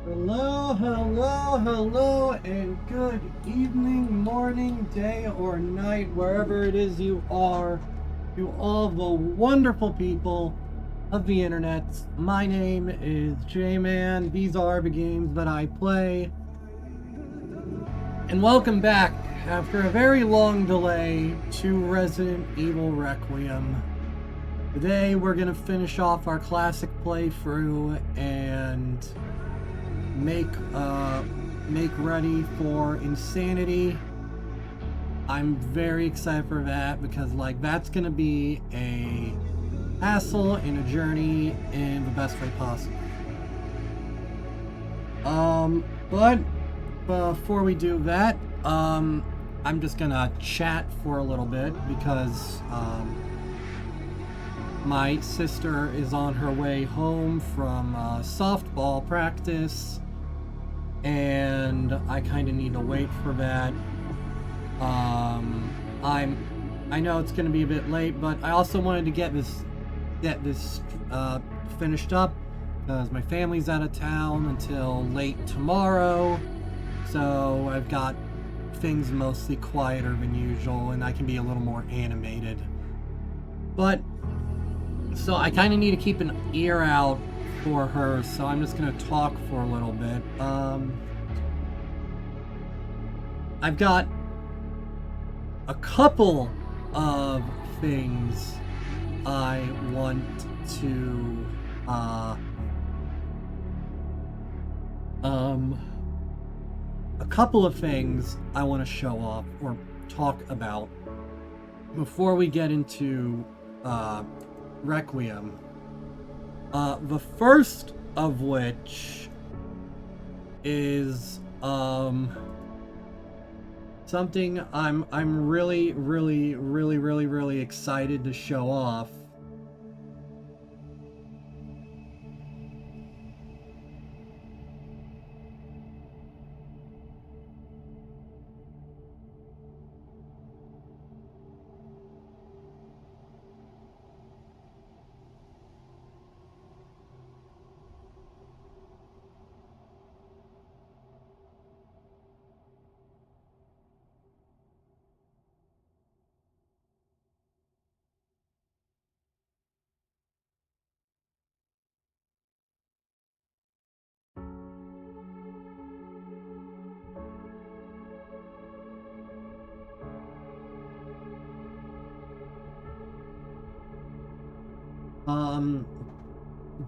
Hello, hello, hello, and good evening, morning, day, or night, wherever it is you are, to all the wonderful people of the internet. My name is J-Man. These are the games that I play. And welcome back, after a very long delay, to Resident Evil Requiem. Today we're going to finish off our classic playthrough and make ready for Insanity. I'm very excited for that because that's gonna be a hassle and a journey in the best way possible. But before we do that, I'm just gonna chat for a little bit because my sister is on her way home from softball practice, and I kind of need to wait for that. I know it's going to be a bit late, but I also wanted to get this finished up because my family's out of town until late tomorrow, so I've got things mostly quieter than usual, and I can be a little more animated. But so I kind of need to keep an ear out for her, so I'm just gonna talk for a little bit. I've got a couple of things I want to a couple of things I want to show off or talk about before we get into Requiem. The first of which is something I'm really excited to show off.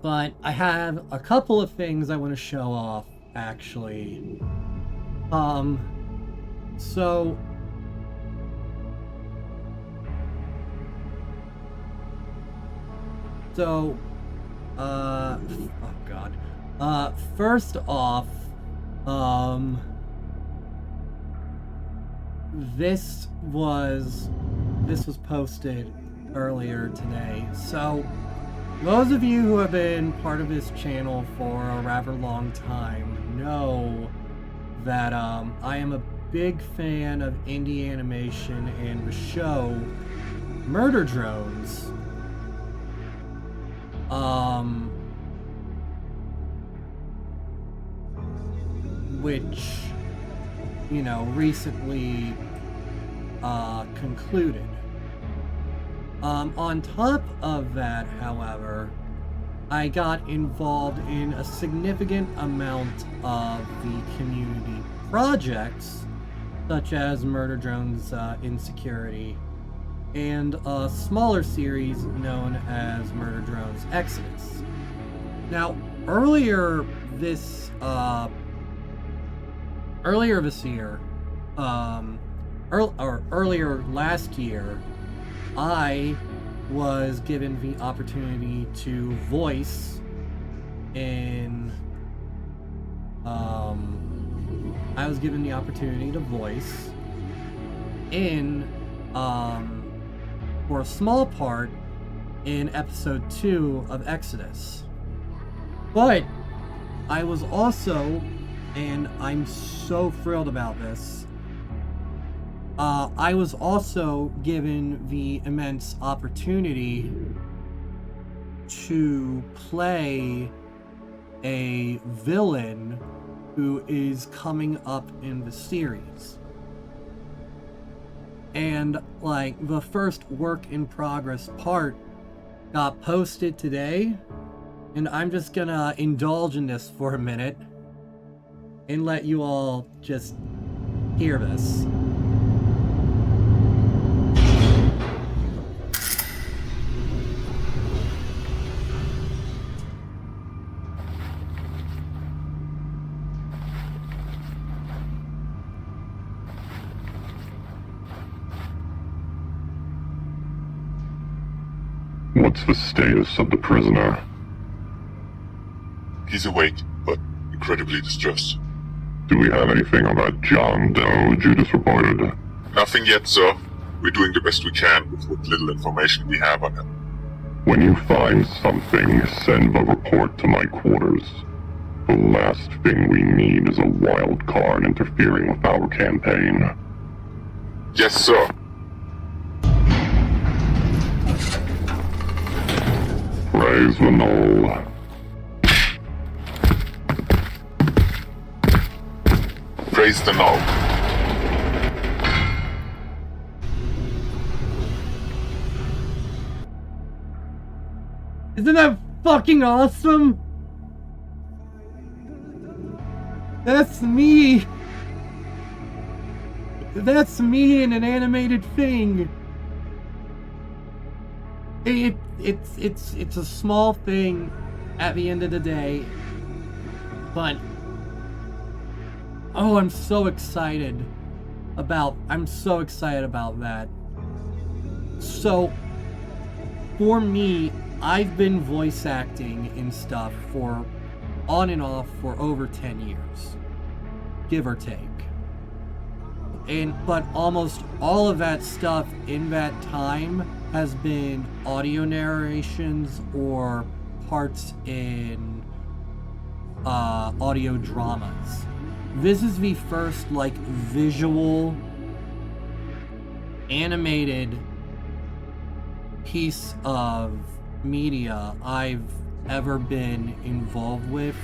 But I have a couple of things I want to show off, actually. So oh god. First off, this was posted earlier today. So those of you who have been part of this channel for a rather long time know that I am a big fan of indie animation and the show Murder Drones. Which, you know, recently concluded. On top of that, however, I got involved in a significant amount of the community projects, such as Murder Drones Insecurity, and a smaller series known as Murder Drones Exodus. Now, earlier this year, earlier last year, I was given the opportunity to voice in for a small part in episode 2 of Exodus. But I was also, and I'm so thrilled about this, I was also given the immense opportunity to play a villain who is coming up in the series. And like the first work in progress part got posted today, and I'm just gonna indulge in this for a minute and let you all just hear this. What's the status of the prisoner? He's awake, but incredibly distressed. Do we have anything on that John Doe Judas reported? Nothing yet, sir. We're doing the best we can with what little information we have on him. When you find something, send the report to my quarters. The last thing we need is a wild card interfering with our campaign. Yes, sir. Praise the Knoll. Praise the Knoll. Isn't that fucking awesome? That's me. That's me in an animated thing. It's a small thing at the end of the day, but oh, I'm so excited about that. So for me, I've been voice acting in stuff for on and off for over 10 years, give or take. But almost all of that stuff in that time has been audio narrations or parts in audio dramas. This is the first like visual animated piece of media I've ever been involved with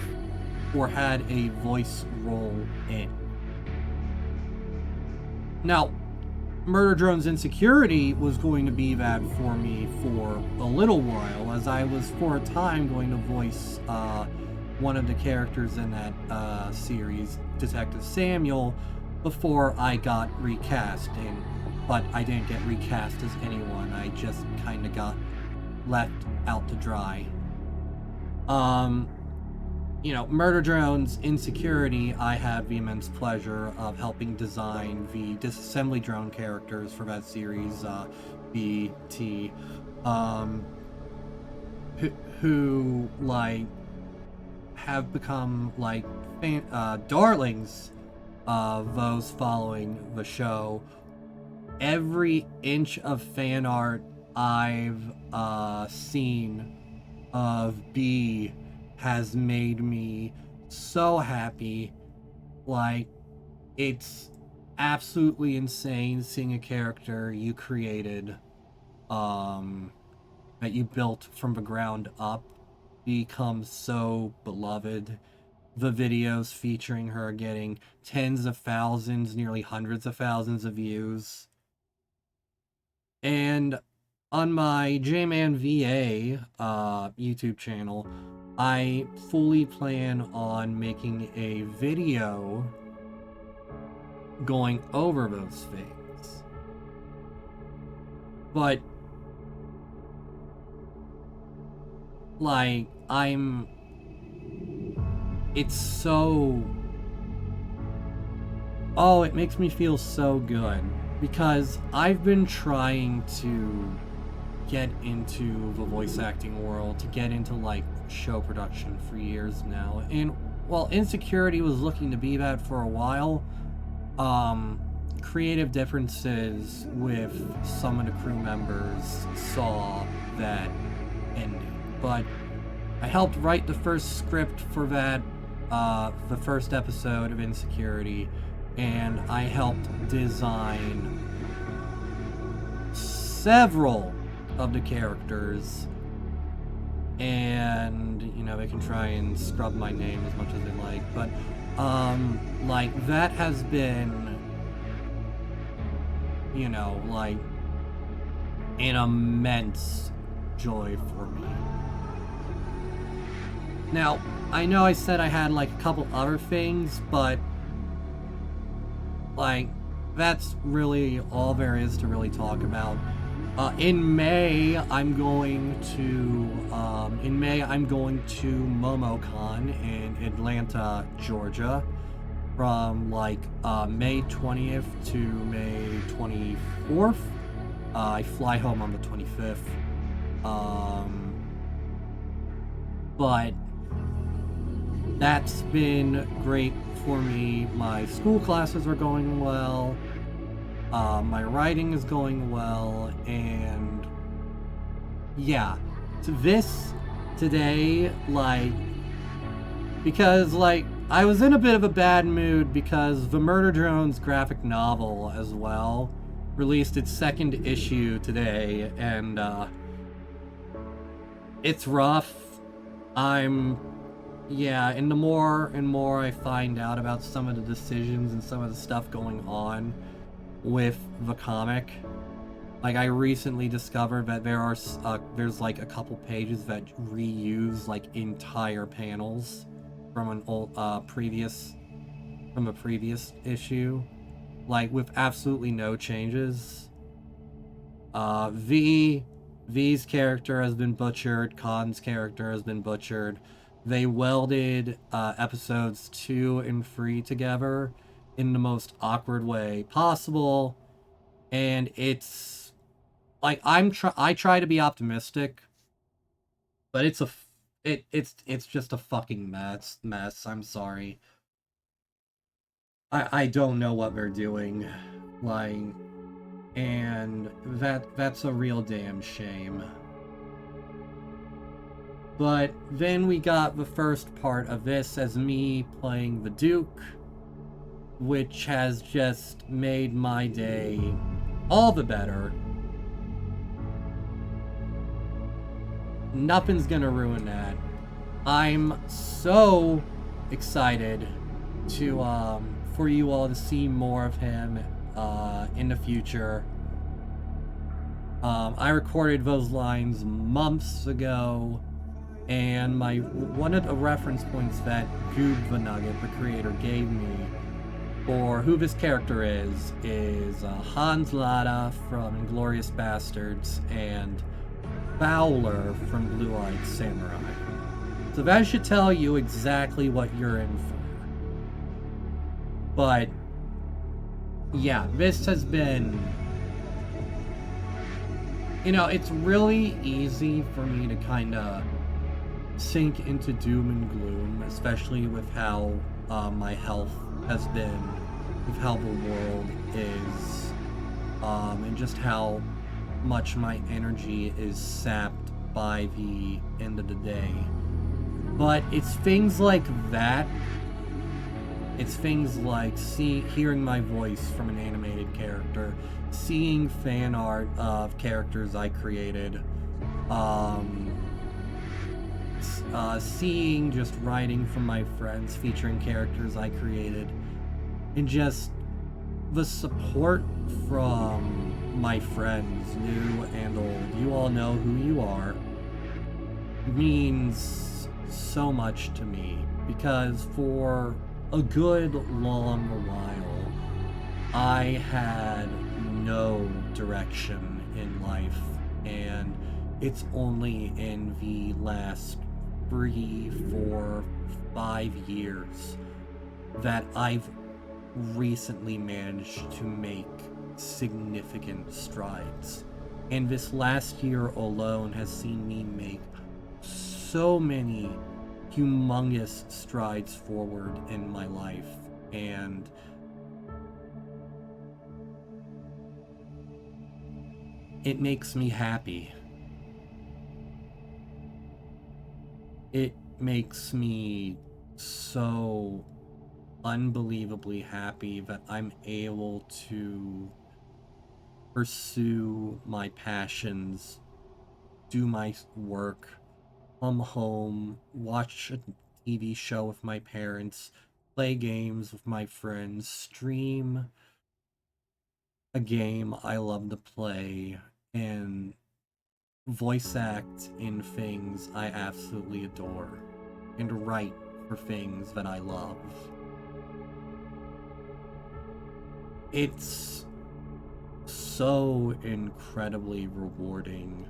or had a voice role in. Now, Murder Drone's Insecurity was going to be that for me for a little while, as I was for a time going to voice one of the characters in that series, Detective Samuel, before I got recast. But I didn't get recast as anyone, I just kind of got left out to dry. You know, Murder Drone's Insecurity, I had the immense pleasure of helping design the disassembly drone characters for that series, BT, who like have become like darlings of those following the show. Every inch of fan art I've seen of B has made me so happy. Like, it's absolutely insane seeing a character you created, that you built from the ground up, become so beloved. The videos featuring her getting tens of thousands, nearly hundreds of thousands of views. And on my J-Man VA YouTube channel, I fully plan on making a video going over those things. But like, it's so, oh, it makes me feel so good, because I've been trying to get into the voice acting world, to get into like show production for years now. And while Insecurity was looking to be that for a while, creative differences with some of the crew members saw that ending. But I helped write the first script for that, the first episode of Insecurity, and I helped design several of the characters. And, you know, they can try and scrub my name as much as they like, but Like, that has been, you know, like, an immense joy for me. Now, I know I said I had, like, a couple other things, but, like, that's really all there is to really talk about. In May, I'm going to MomoCon in Atlanta, Georgia, from like May 20th to May 24th. I fly home on the 25th. But that's been great for me. My school classes are going well. My writing is going well, and yeah, this today, like, because, like, I was in a bit of a bad mood because the Murder Drones graphic novel as well released its second issue today, and it's rough. Yeah, and the more and more I find out about some of the decisions and some of the stuff going on with the comic, like, I recently discovered that there's like a couple pages that reuse like entire panels from an old previous issue, like, with absolutely no changes. V's character has been butchered. Khan's character has been butchered. They welded episodes 2 and 3 together in the most awkward way possible, and it's like I try to be optimistic, but it's just a fucking mess. I'm sorry. I don't know what they're doing, like, and that's a real damn shame. But then we got the first part of this as me playing the Duke, which has just made my day all the better. Nothing's gonna ruin that. I'm so excited to for you all to see more of him in the future. I recorded those lines months ago, and one of the reference points that Goob the Nugget, the creator, gave me for who this character is Hans Lada from Inglourious Bastards and Fowler from Blue-Eyed Samurai. So that should tell you exactly what you're in for. But yeah, this has been, you know, it's really easy for me to kind of sink into doom and gloom, especially with how my health has been, with how the world is, and just how much my energy is sapped by the end of the day. But it's things like that. It's things like hearing my voice from an animated character, seeing fan art of characters I created, seeing just writing from my friends featuring characters I created, and just the support from my friends, new and old. You all know who you are. Means so much to me, because for a good long while I had no direction in life, and it's only in the last 3, 4, 5 years that I've recently managed to make significant strides. And this last year alone has seen me make so many humongous strides forward in my life, and it makes me happy. It makes me so unbelievably happy that I'm able to pursue my passions, do my work, come home, watch a TV show with my parents, play games with my friends, stream a game I love to play, and voice act in things I absolutely adore, and write for things that I love. It's so incredibly rewarding,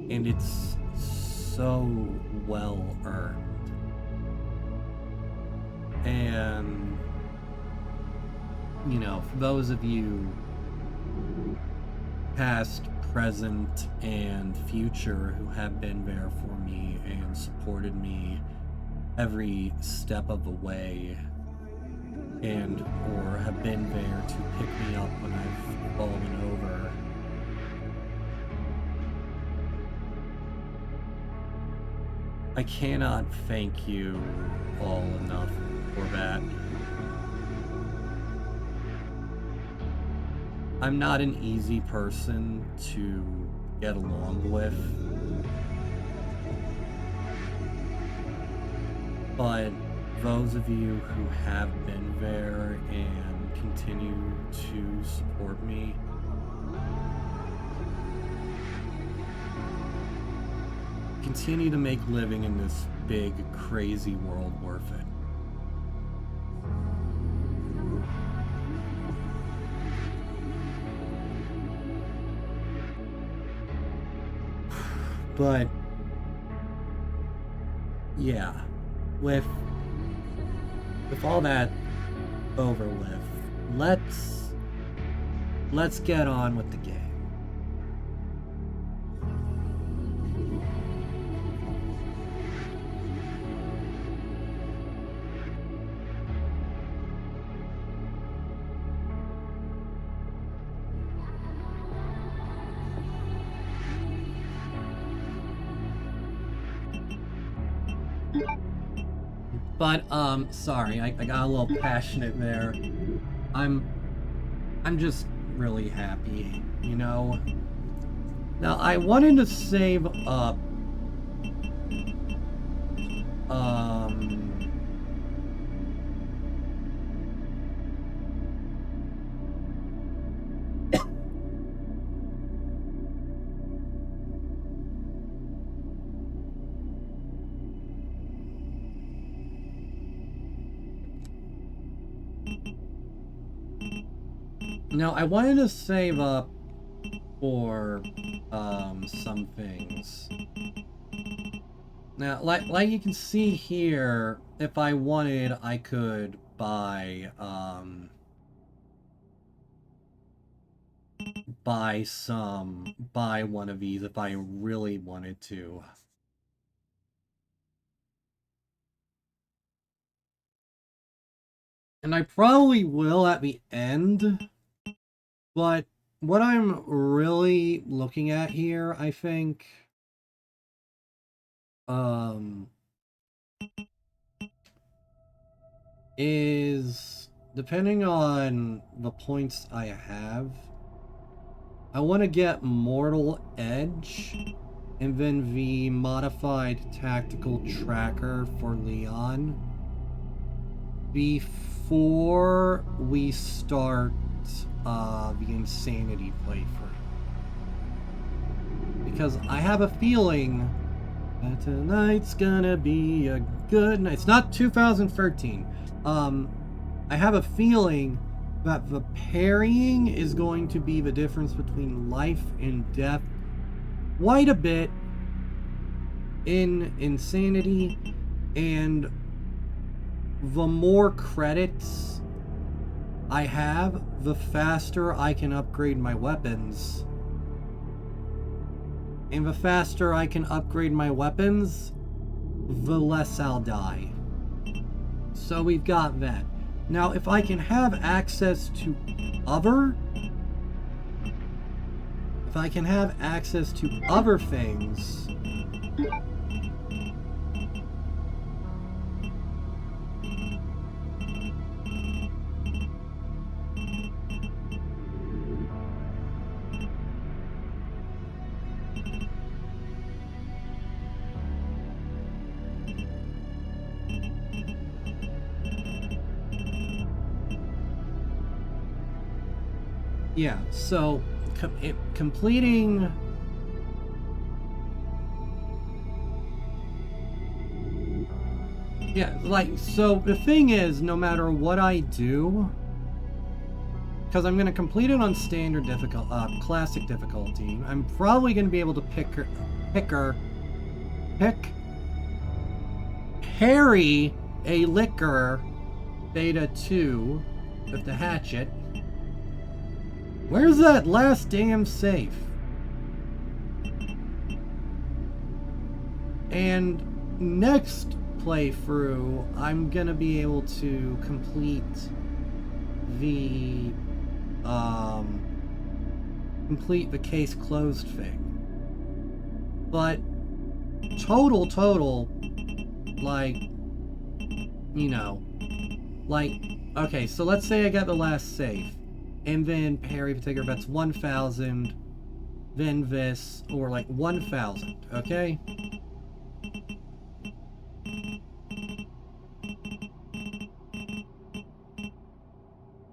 and it's so well earned. And, you know, for those of you past, present, and future who have been there for me and supported me every step of the way, and or have been there to pick me up when I've fallen over, I cannot thank you all enough for that. I'm not an easy person to get along with, but those of you who have been there and continue to support me, continue to make living in this big, crazy world worth it. But yeah, with all that over with, let's get on with the game. But, sorry, I got a little passionate there. I'm just really happy, you know? Now, I wanted to save up, now, I wanted to save up for, some things. Now, like you can see here, if I wanted, I could buy one of these if I really wanted to. And I probably will at the end, but what I'm really looking at here, I think, is, depending on the points I have, I want to get Mortal Edge, and then the modified tactical tracker for Leon before we start the Insanity playthrough. Because I have a feeling that tonight's gonna be a good night. It's not 2013. I have a feeling that the parrying is going to be the difference between life and death quite a bit in Insanity, and the more credits I have, the faster I can upgrade my weapons. And the faster I can upgrade my weapons, the less I'll die. So we've got that. Now, if I can have access to other things, Yeah, so completing... Yeah, like, so the thing is, no matter what I do, because I'm going to complete it on standard classic difficulty, I'm probably going to be able to Harry a liquor beta 2 with the hatchet. Where's that last damn safe? And next playthrough, I'm gonna be able to complete the case closed thing. But total, like, you know, like, okay, so let's say I got the last safe, and then Harry particular bets 1,000, then this, or like 1,000, okay?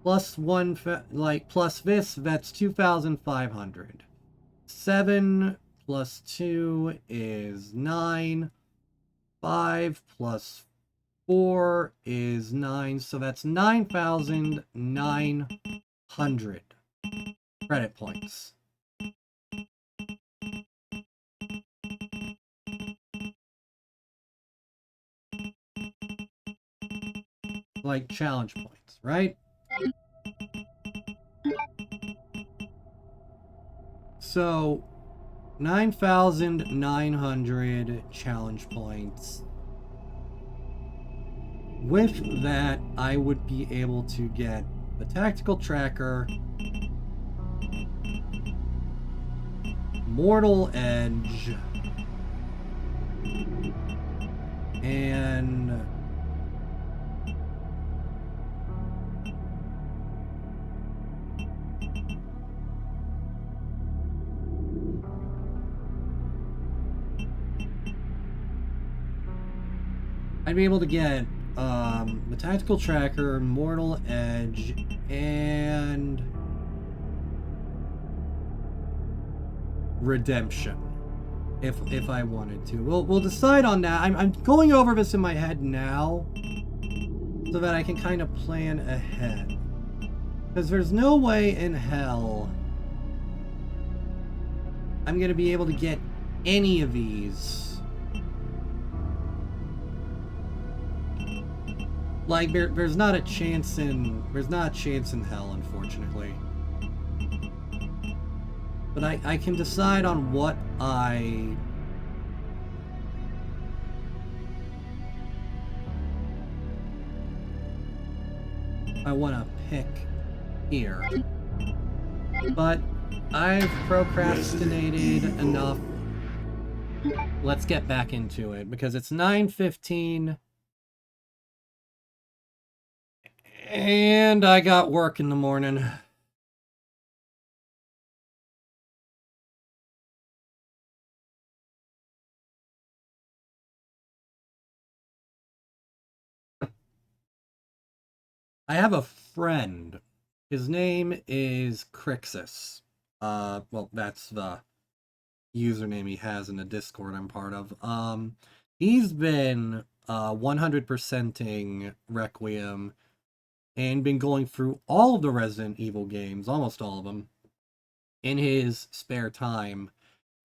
Plus plus this, that's 2,500. 7 plus 2 is 9. 5 plus 4 is 9, so that's 9,900 credit points. Like challenge points, right? So 9,900 challenge points. With that, I would be able to get the tactical tracker, mortal edge, and I'd be able to get the tactical tracker, mortal edge, and redemption, if I wanted to. We'll decide on that. I'm going over this in my head now, so that I can kind of plan ahead. Because there's no way in hell I'm gonna be able to get any of these. Like, there's not a chance in hell, unfortunately. But I can decide on what I want to pick here. But I've procrastinated enough. Let's get back into it, because it's 9:15. And I got work in the morning. I have a friend. His name is Crixus. Well, that's the username he has in the Discord I'm part of. He's been 100%ing Requiem and been going through all of the Resident Evil games, almost all of them, in his spare time,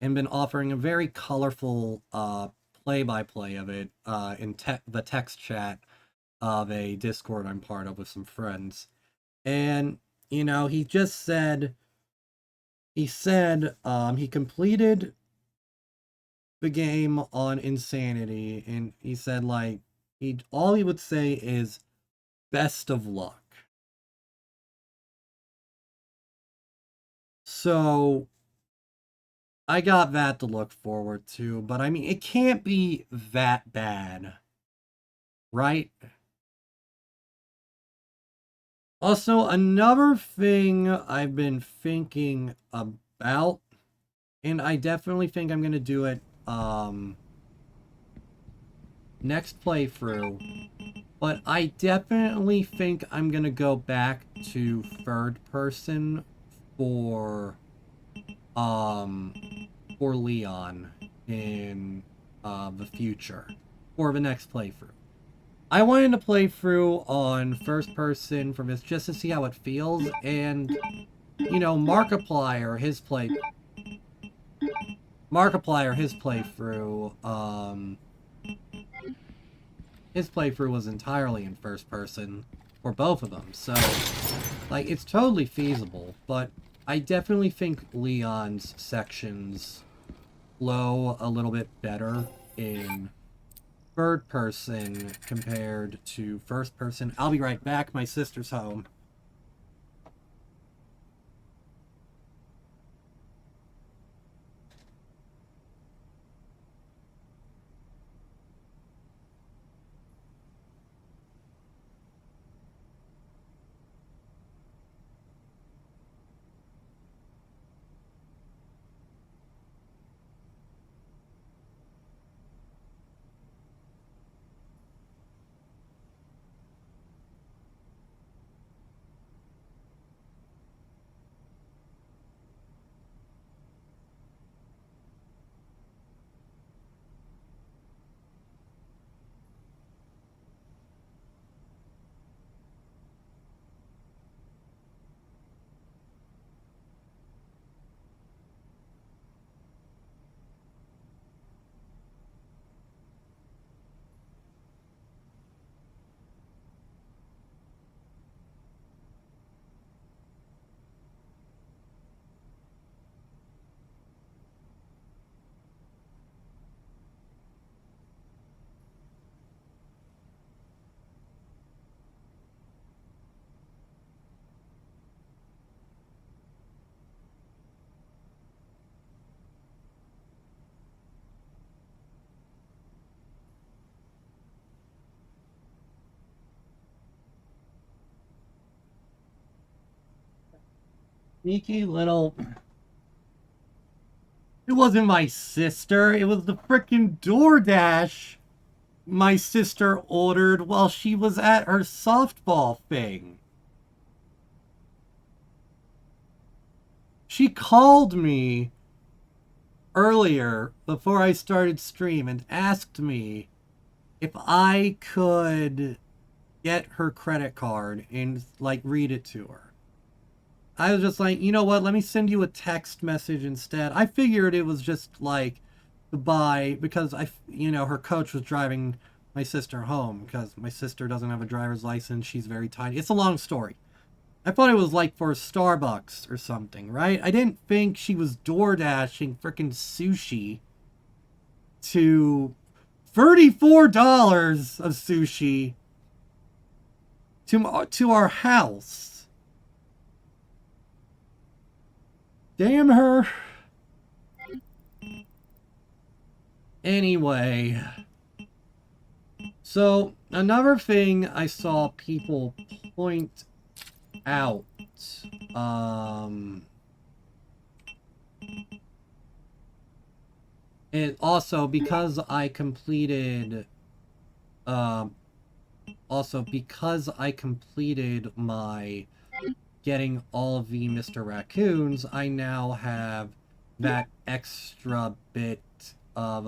and been offering a very colorful play-by-play of it in the text chat of a Discord I'm part of with some friends. And, you know, he just said, he completed the game on Insanity, and he said, like, all he would say is, best of luck. So, I got that to look forward to, but I mean, it can't be that bad, right? Also, another thing I've been thinking about, and I definitely think I'm going to do it next playthrough, but I definitely think I'm going to go back to third person for Leon in the future, or the next playthrough. I wanted to play through on first person for this just to see how it feels, and you know, Markiplier, his playthrough was entirely in first person for both of them, so like it's totally feasible, but I definitely think Leon's sections flow a little bit better in third person compared to first person. I'll be right back, my sister's home. Sneaky little... It wasn't my sister, it was the frickin' DoorDash my sister ordered while she was at her softball thing. She called me earlier before I started stream and asked me if I could get her credit card and like read it to her. I was just like, you know what, let me send you a text message instead. I figured it was just like goodbye because her coach was driving my sister home because my sister doesn't have a driver's license. She's very tiny. It's a long story. I thought it was like for Starbucks or something, right? I didn't think she was door dashing freaking sushi to $34 of sushi to our house. Damn her. Anyway, so another thing I saw people point out, it also because I completed my getting all of the Mr. Raccoons, I now have that extra bit of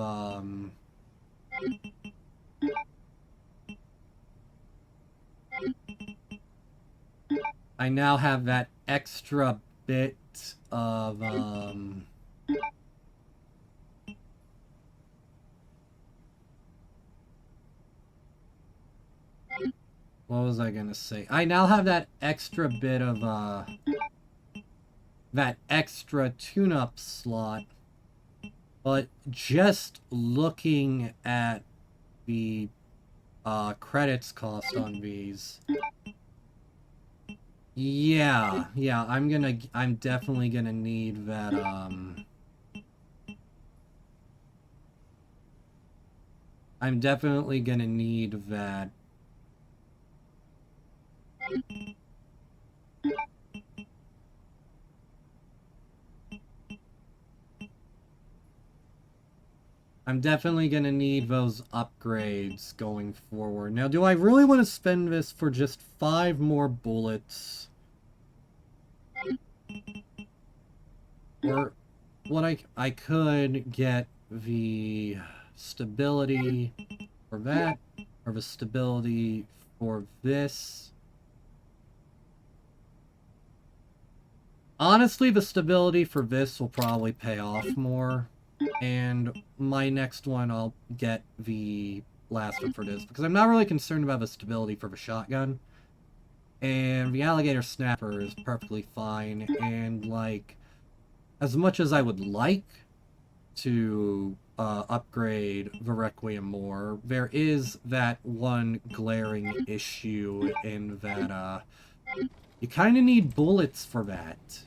what was I gonna say? I now have that extra bit of that extra tune-up slot, but just looking at the credits cost on these, yeah, I'm definitely gonna need that I'm definitely gonna need those upgrades going forward. Now, do I really want to spend this for just 5 more bullets? Or what I could get the stability for that, or the stability for this. Honestly, the stability for this will probably pay off more. And my next one, I'll get the last one for this. Because I'm not really concerned about the stability for the shotgun. And the alligator snapper is perfectly fine. And, like, as much as I would like to upgrade the Requiem more, there is that one glaring issue in that you kind of need bullets for that.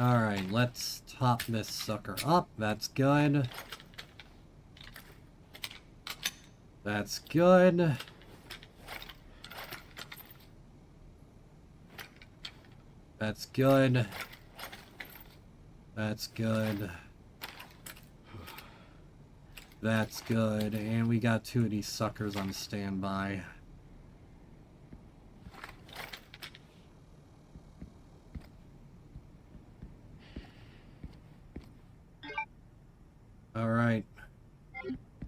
Alright, let's top this sucker up. That's good. That's good. That's good. That's good. That's good. And we got 2 of these suckers on standby. Alright.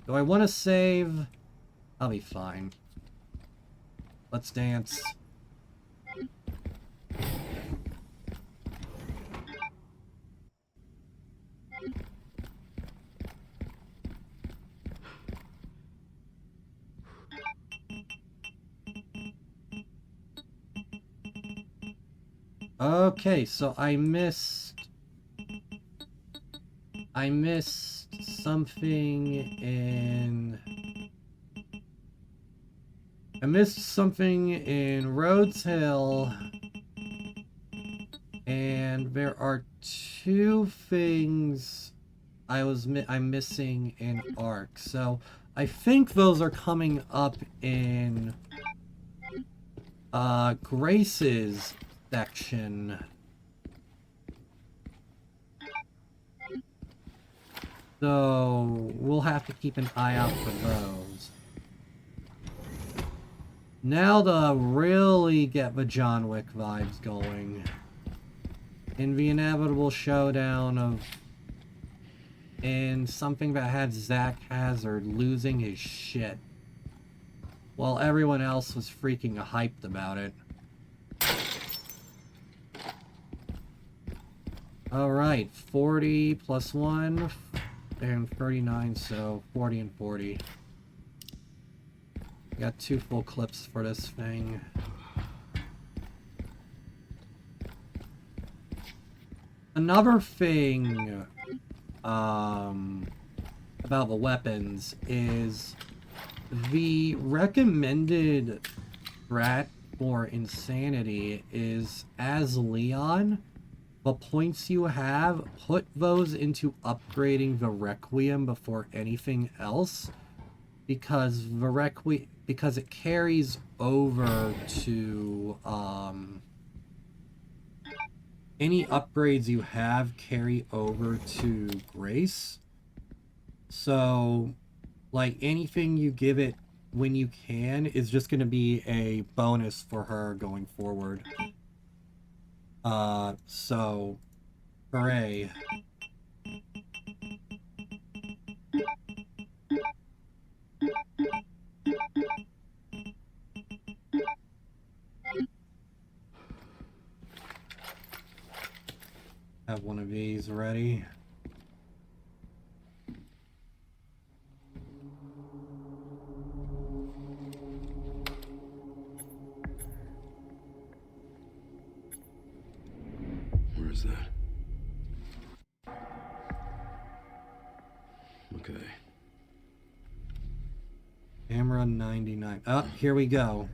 Do I want to save? I'll be fine. Let's dance. Okay, so I missed something in... I missed something in Rhodes Hill, and there are 2 things I'm missing in Ark. So I think those are coming up in Grace's section. So we'll have to keep an eye out for those. Now to really get the John Wick vibes going. In the inevitable showdown in something that had Zach Hazard losing his shit, while everyone else was freaking hyped about it. Alright, 40 plus 1 and 39, so 40 and 40. Got 2 full clips for this thing. Another thing about the weapons is the recommended strat for insanity is, as Leon, the points you have, put those into upgrading the Requiem before anything else, because because it carries over to any upgrades you have carry over to Grace. So, like, anything you give it when you can is just going to be a bonus for her going forward. So, hooray. Have one of these ready. Where is that? Okay. Camera 99. Oh, here we go.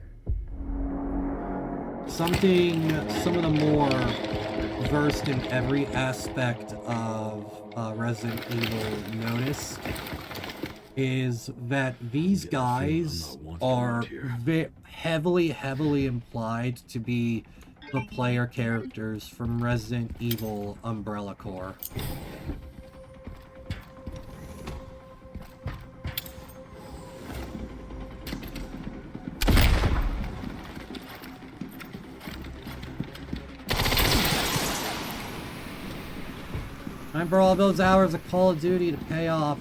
Some of the more versed in every aspect of Resident Evil noticed is that these guys are heavily implied to be the player characters from Resident Evil Umbrella Corps. Time for all those hours of Call of Duty to pay off.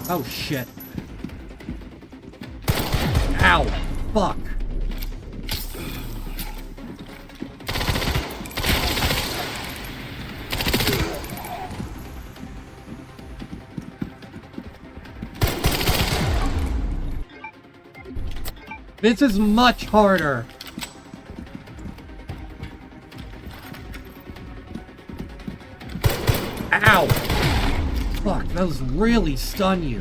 Oh shit. Ow! Fuck! This is much harder! Ow! Fuck, those really stun you.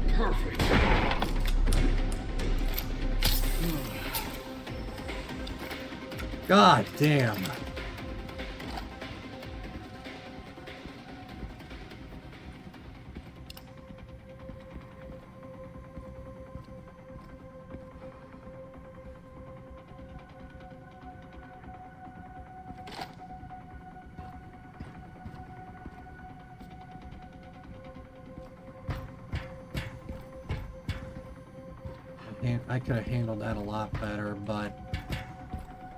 Perfect. God damn. I could have handled that a lot better, but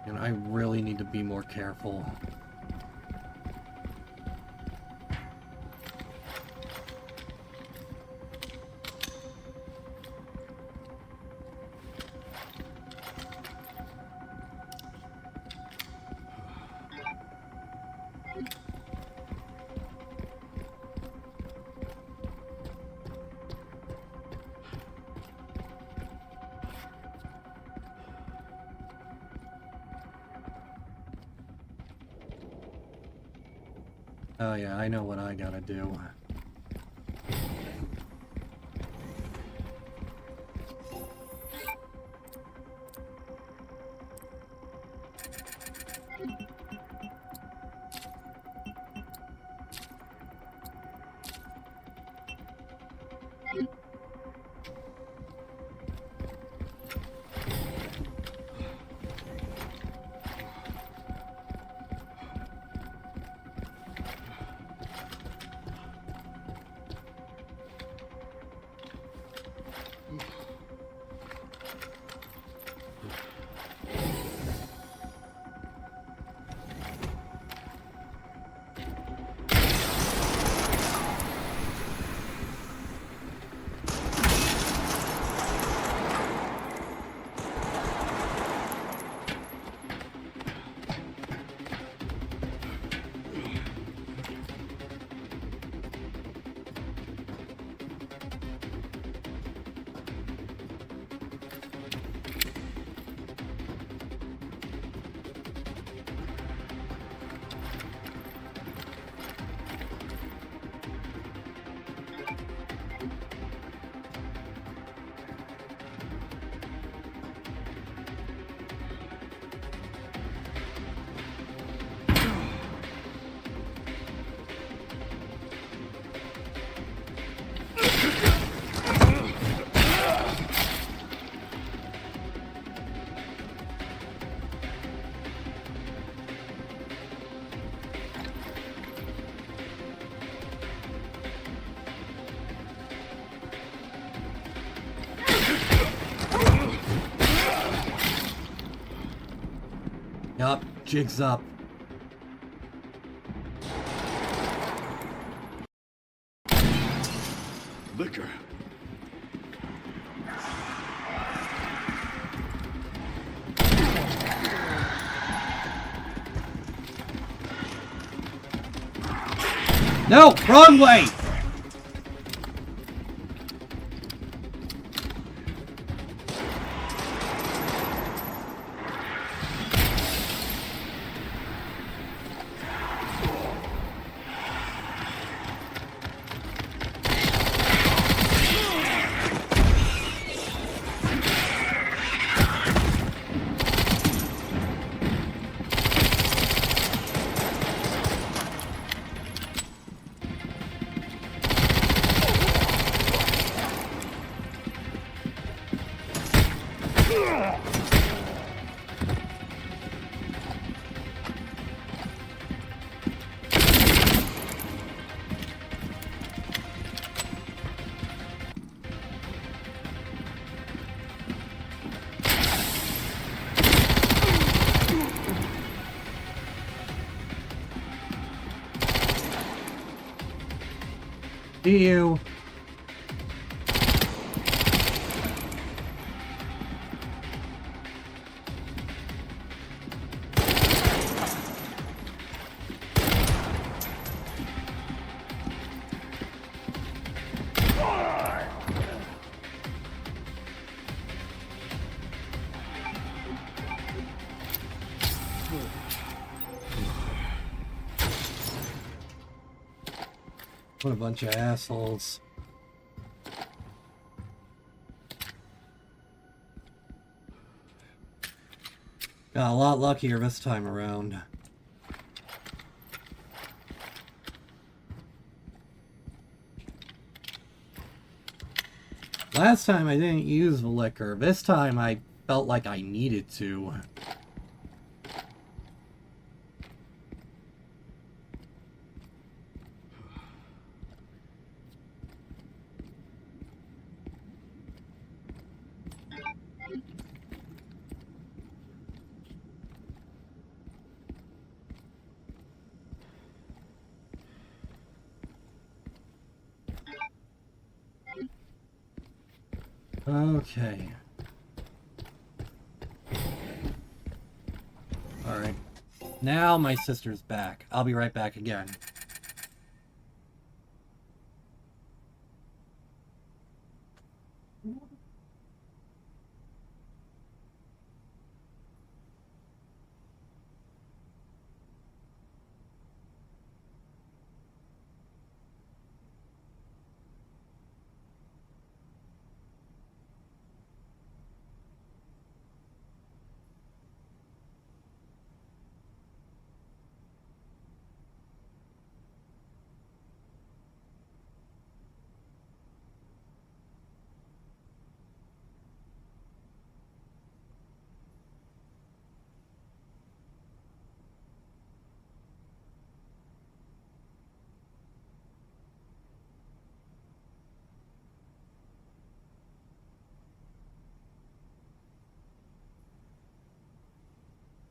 you know, I really need to be more careful. Oh yeah, I know what I gotta do. Yup, jig's up. Liquor. No, wrong way! See you. What a bunch of assholes. Got a lot luckier this time around. Last time I didn't use the liquor. This time I felt like I needed to. Okay. Alright. Now my sister's back. I'll be right back again.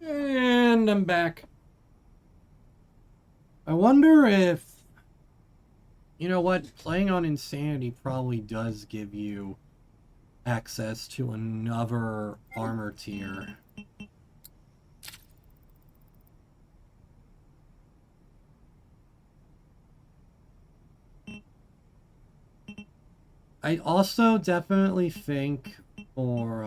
And I'm back. I wonder if... You know what? Playing on Insanity probably does give you access to another armor tier. I also definitely think for,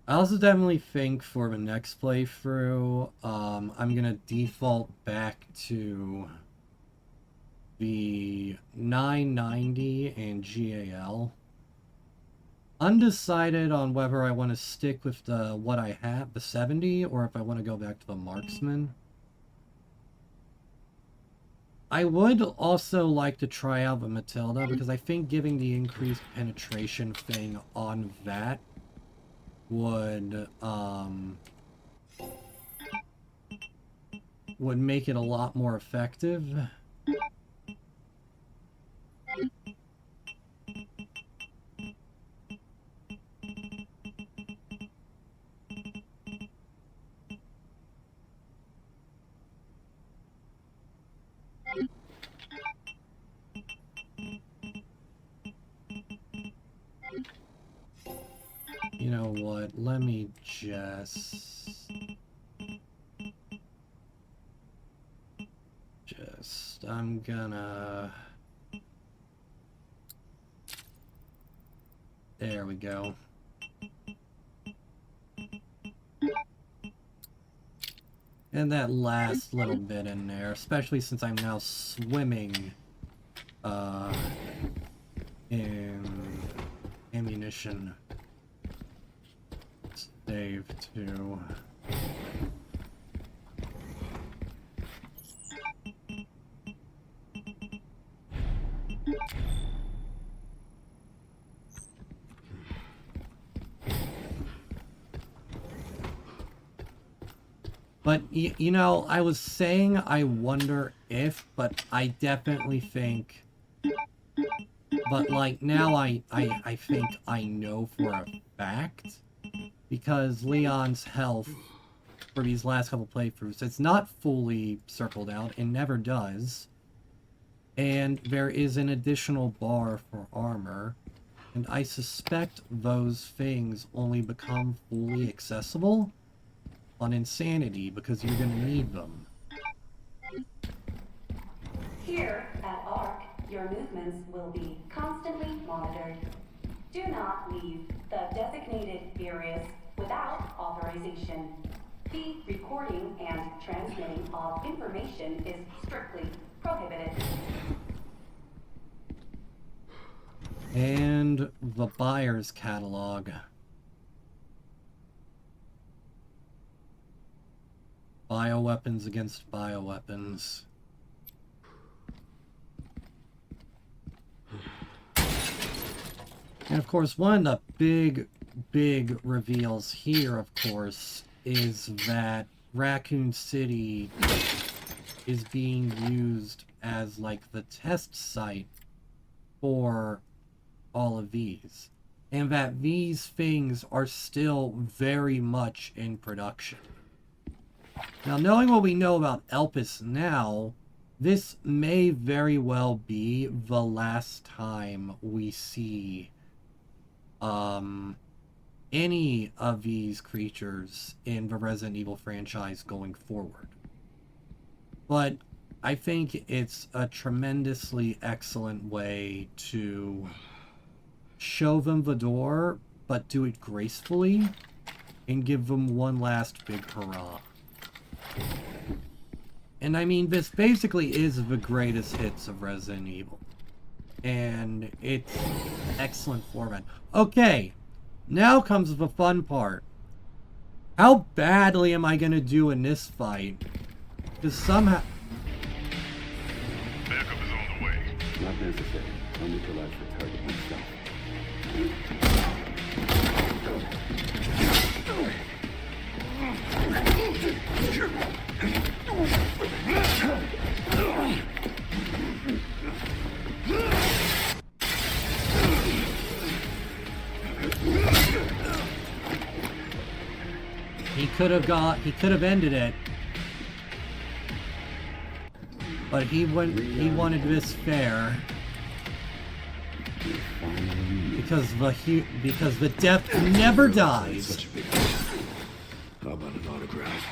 I also definitely think for the next playthrough, I'm gonna default back to the 990 and GAL. Undecided on whether I want to stick with the what I have, the 70, or if I want to go back to the Marksman. I would also like to try out the Matilda, because I think giving the increased penetration thing on that would make it a lot more effective. You know what? Let me I'm gonna... There we go. And that last little bit in there, especially since I'm now swimming in ammunition. Save to... But, you know, I was saying I wonder if, but I definitely think... But, like, now I think I know for a fact. Because Leon's health for these last couple playthroughs. It's not fully circled out. It never does. And there is an additional bar for armor. And I suspect those things only become fully accessible on Insanity because you're going to need them. Here at ARC, your movements will be constantly monitored. Do not leave the designated areas without authorization. The recording and transmitting of information is strictly prohibited. And the buyer's catalog. Bioweapons against bioweapons. And of course, one of the big reveals here, of course, is that Raccoon City is being used as like the test site for all of these. And that these things are still very much in production. Now, knowing what we know about Elpis now, this may very well be the last time we see any of these creatures in the Resident Evil franchise going forward. But I think it's a tremendously excellent way to show them the door, but do it gracefully, and give them one last big hurrah. And I mean, this basically is the greatest hits of Resident Evil. And it's excellent format. Okay, now comes the fun part. How badly am I gonna do in this fight? Because somehow... Backup is on the way. Not necessary. I'll neutralize the target myself. He could have ended it. But he wanted this fair. Because the death never dies. Such a big deal. How about an autograph?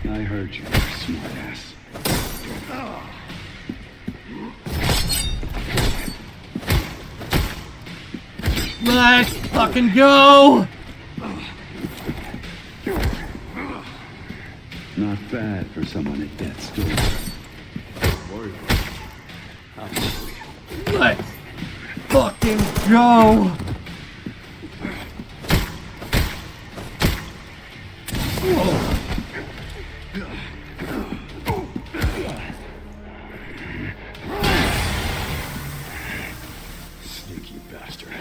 I heard you, smartass. Let's fucking go! Not bad for someone at death's door. Don't worry about it. Let's fucking go! Whoa. Sneaky bastard.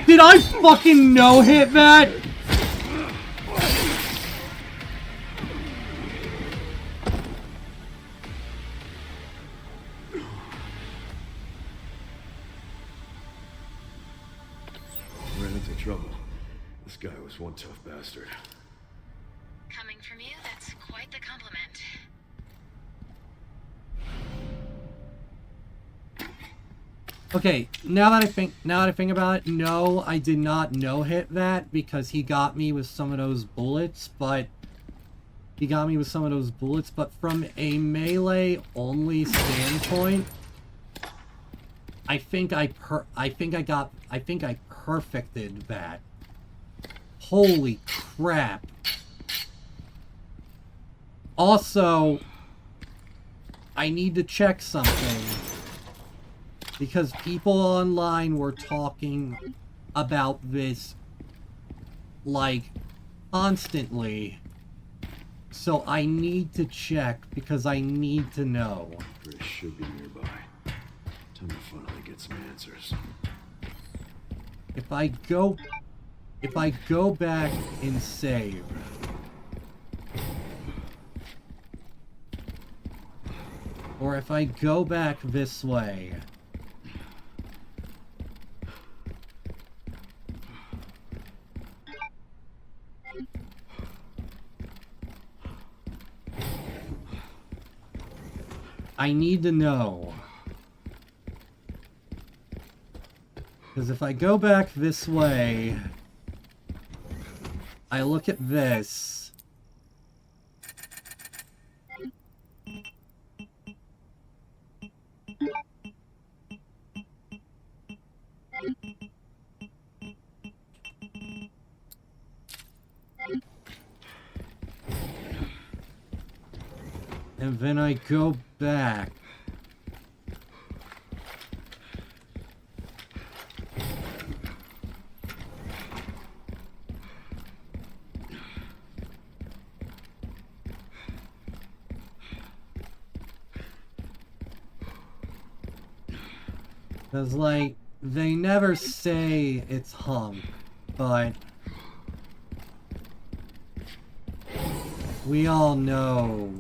Did I fucking no-hit that? Ran into trouble. This guy was one tough bastard. Coming from you, that's quite the compliment. Okay, now that I think about it, no, I did not no-hit that because he got me with some of those bullets, but from a melee only standpoint, I think I perfected that. Holy crap. Also, I need to check something. Because people online were talking about this, like, constantly. So I need to check, because I need to know. Chris should be nearby. Time to finally get some answers. If I go back and save, or if I go back this way, I need to know. Because if I go back this way, I look at this. And then I go back. Cause like, they never say it's hunk, but we all know.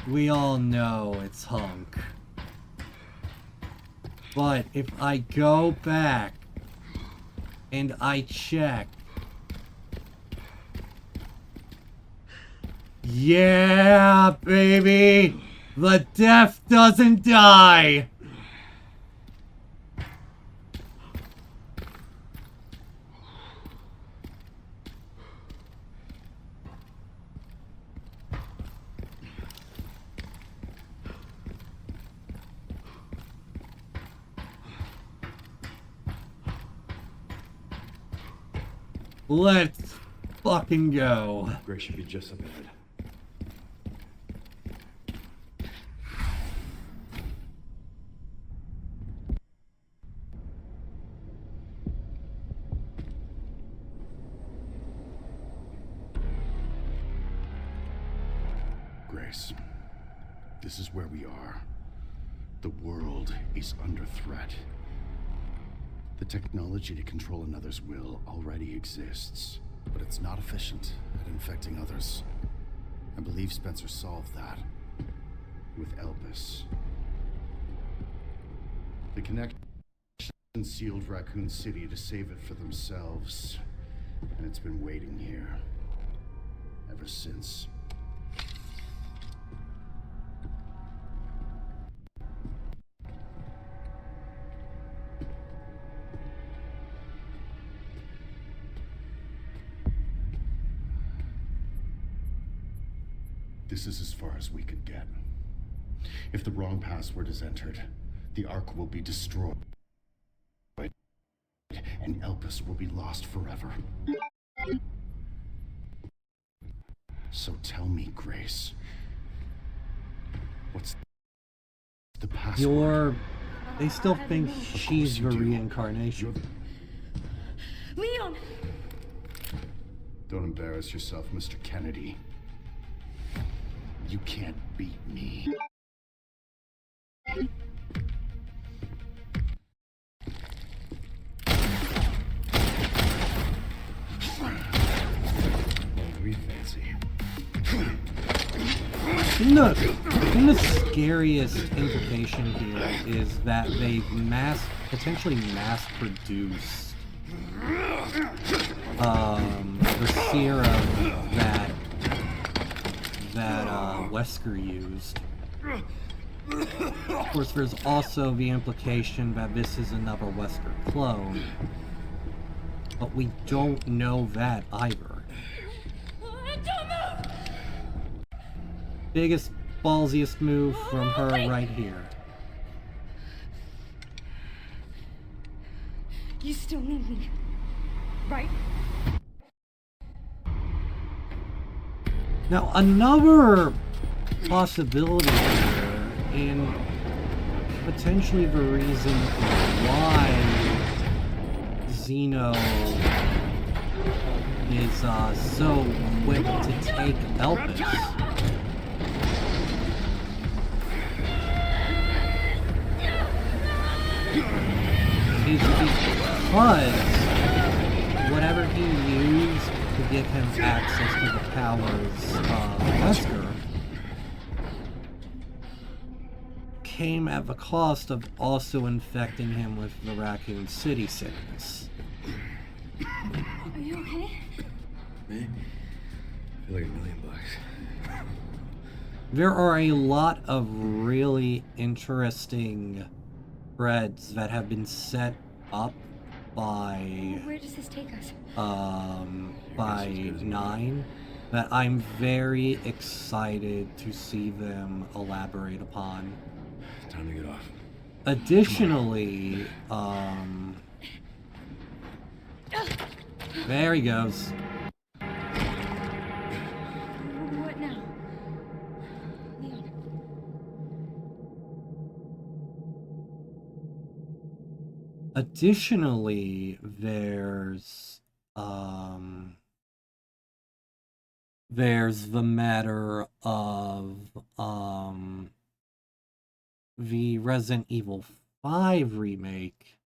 We all know it's hunk. But if I go back and I check, yeah, baby! The death doesn't die! Let's fucking go. Grace should be just up ahead. Grace, this is where we are. The world is under threat. The technology to control another's will already exists, but it's not efficient at infecting others. I believe Spencer solved that with Elpis. The connection sealed Raccoon City to save it for themselves, and it's been waiting here ever since. This is as far as we could get. If the wrong password is entered, the Ark will be destroyed, and Elpis will be lost forever. So tell me, Grace, what's the password? They still think she's the reincarnation. Leon! Don't embarrass yourself, Mr. Kennedy. You can't beat me. We fancy. The scariest implication here is that they've potentially mass-produced the serum that Wesker used. Of course, there's also the implication that this is another Wesker clone, but we don't know that either. Biggest, ballsiest move from her right here. You still need me, right? Now, another possibility here, and potentially the reason why Zeno is so quick to take Elpis, is because whatever he used to give him access to the powers of Wesker came at the cost of also infecting him with the Raccoon City sickness. Are you okay? Me? I feel like $1 million. There are a lot of really interesting threads that have been set up by Where does this take us? by 9 that I'm very excited to see them elaborate upon. Time to get off. Additionally, there he goes. What now? Leon. Additionally, there's the matter of the Resident Evil 5 remake,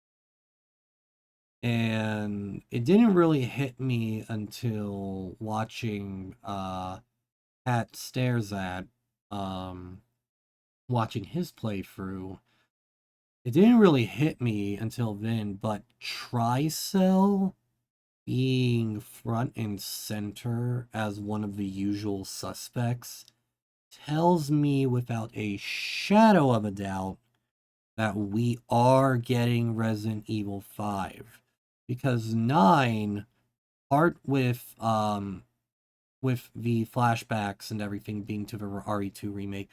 and it didn't really hit me until watching Pat Stares at watching his playthrough. It didn't really hit me until then, but Tricell being front and center as one of the usual suspects tells me without a shadow of a doubt that we are getting Resident Evil 5. Because 9, part with the flashbacks and everything being to the RE2 remake,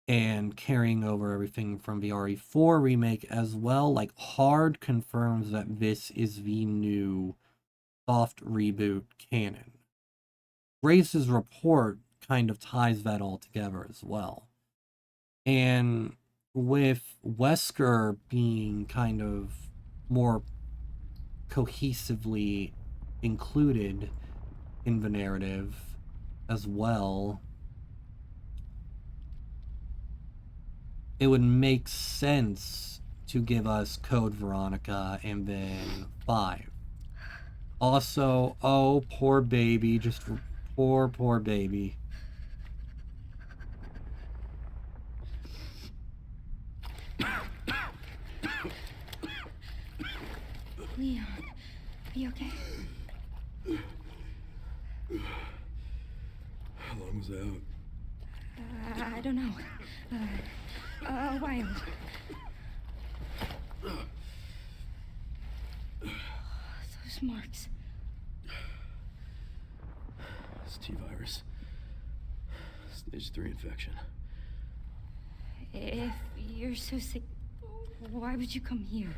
and carrying over everything from the RE4 remake as well, like, hard confirms that this is the new soft reboot canon. Grace's report kind of ties that all together as well. And with Wesker being kind of more cohesively included in the narrative as well, it would make sense to give us Code Veronica and then 5. Also, oh, poor baby, just poor baby. Leon, are you okay? How long was I out? I don't know. A while. Those marks. It's T-virus. Stage 3 infection. If you're so sick, why would you come here?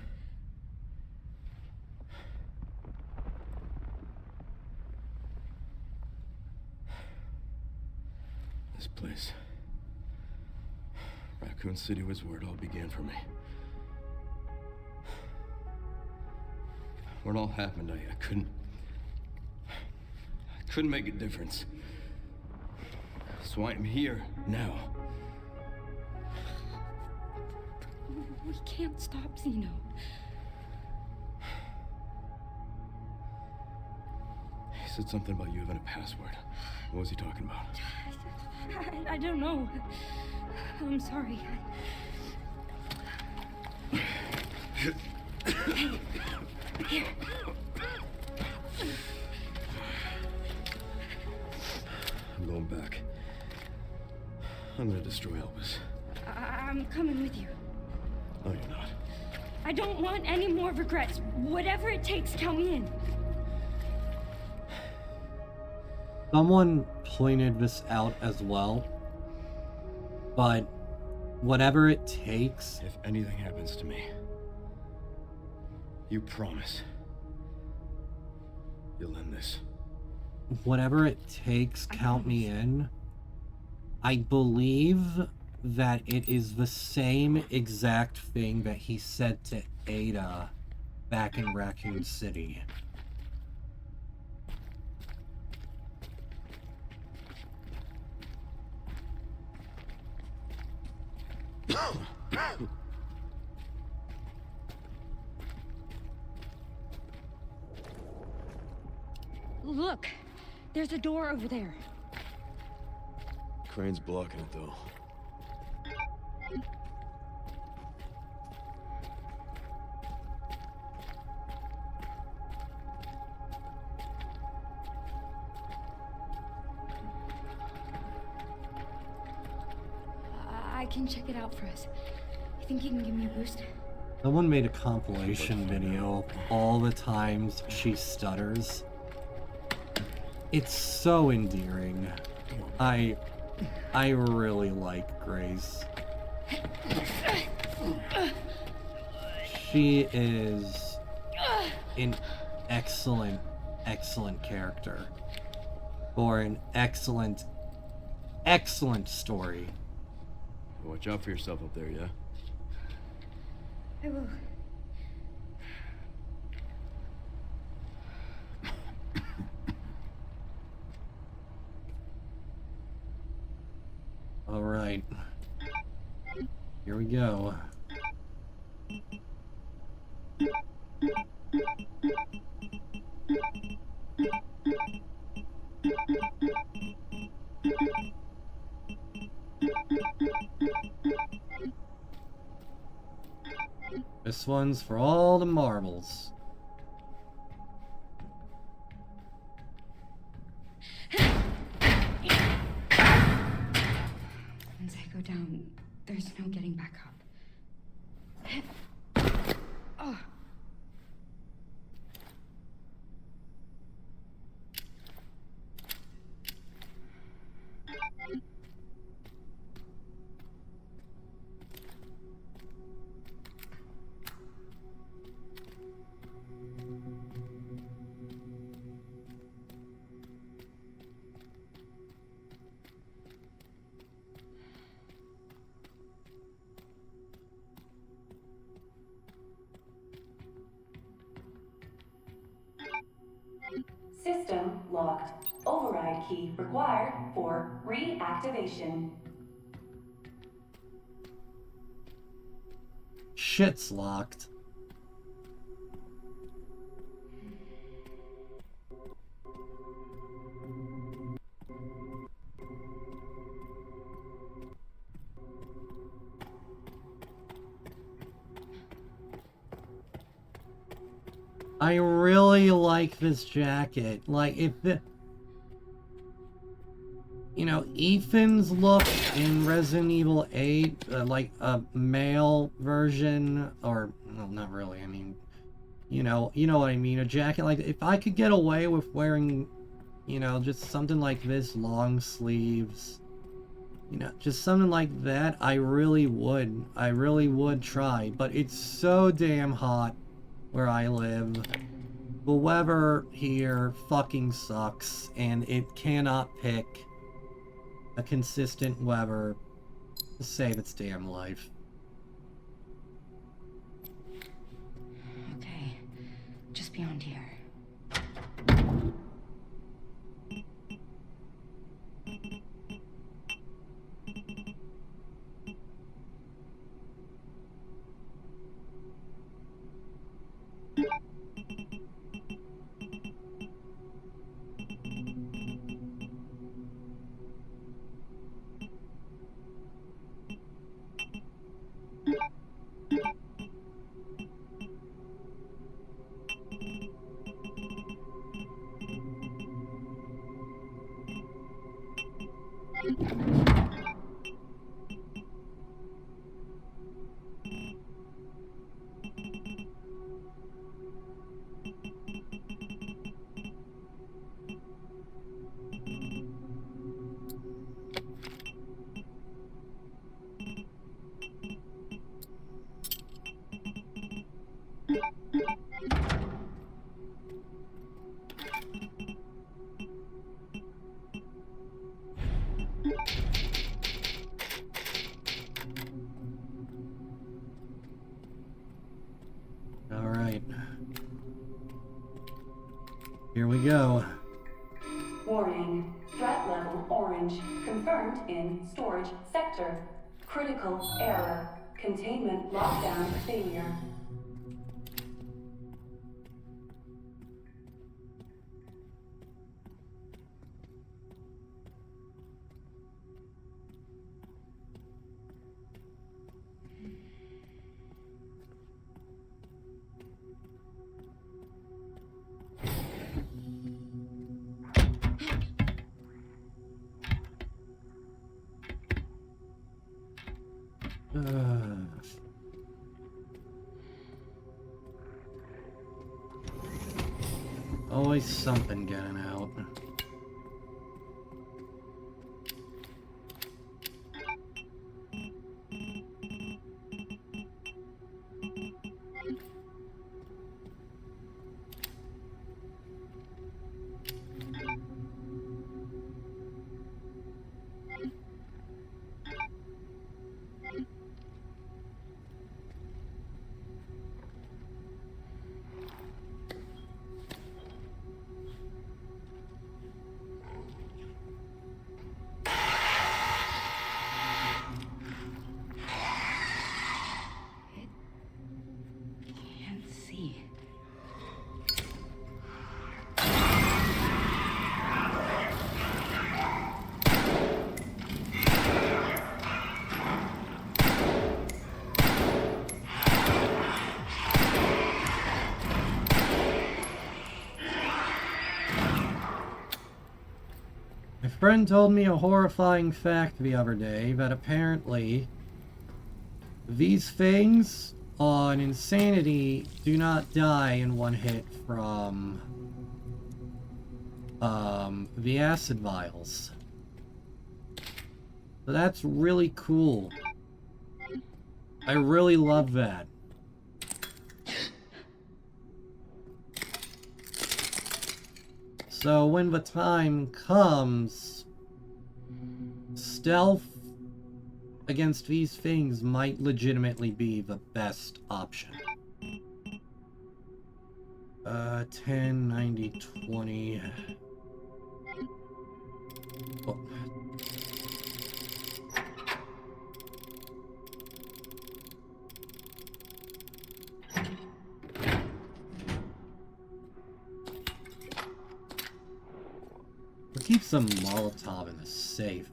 This place. Raccoon City was where it all began for me. When it all happened, I couldn't make a difference. So I'm here now. We can't stop Zeno. He said something about you having a password. What was he talking about? I don't know. I'm sorry. Here. I'm going back. I'm gonna destroy Elvis. I'm coming with you. No, you're not. I don't want any more regrets. Whatever it takes, count me in. Someone pointed this out as well, but whatever it takes... If anything happens to me, you promise you'll end this. Whatever it takes, count me in. I believe that it is the same exact thing that he said to Ada back in Raccoon City. Look, there's a door over there. Crane's blocking it, though. I can check it out for us. You think you can give me a boost? Someone made a compilation video of all the times she stutters. It's so endearing. I really like Grace. She is an excellent, excellent character for an excellent, excellent story. Watch out for yourself up there, yeah? I will. All right. Here we go. This one's for all the marbles. Once I go down, there's no getting back up. Oh. System locked. Override key required for reactivation. Shit's locked. I really like this jacket. Like, if the... You know, Ethan's look in Resident Evil 8, like a male version, or, no, not really, I mean, you know what I mean, a jacket like, if I could get away with wearing, you know, just something like this, long sleeves, you know, just something like that, I really would try, but it's so damn hot where I live. The weather here fucking sucks, and it cannot pick a consistent weather to save its damn life. Okay, just beyond here. Here we go. Warning. Threat level orange. Confirmed in storage sector. Critical error. Containment lockdown failure. Always something getting out. Can't see. My friend told me a horrifying fact the other day that apparently these things on Insanity do not die in one hit from the acid vials. So that's really cool. I really love that. So when the time comes, stealth against these things might legitimately be the best option. 10, 90, 20... Oh. We'll keep some Molotov in the safe.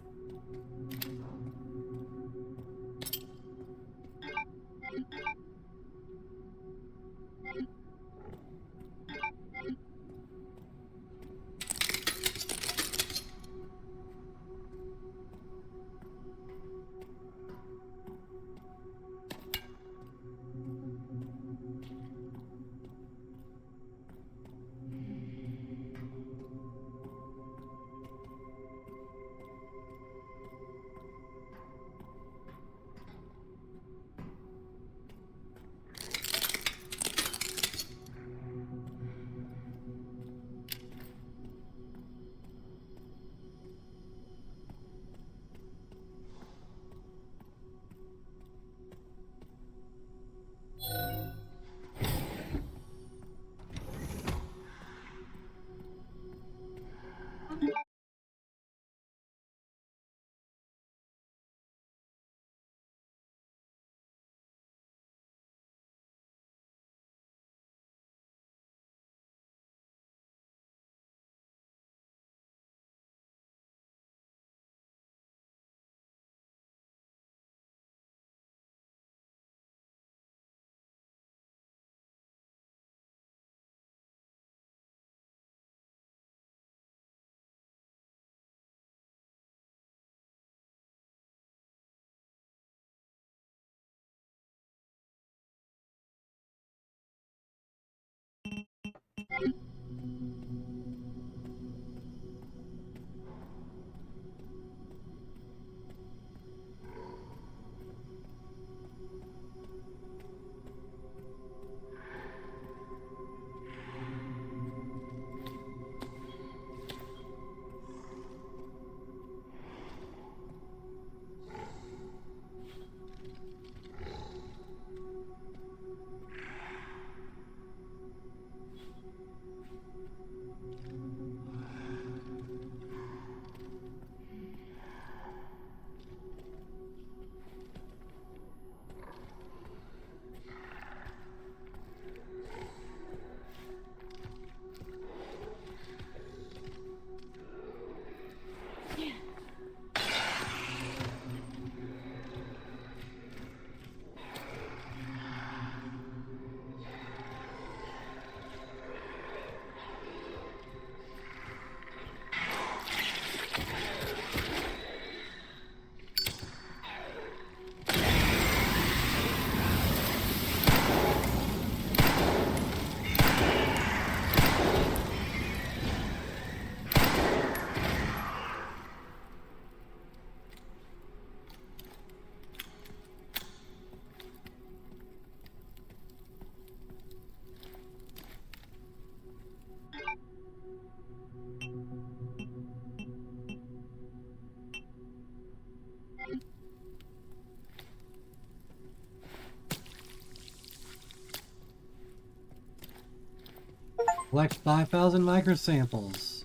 Collect 5,000 microsamples.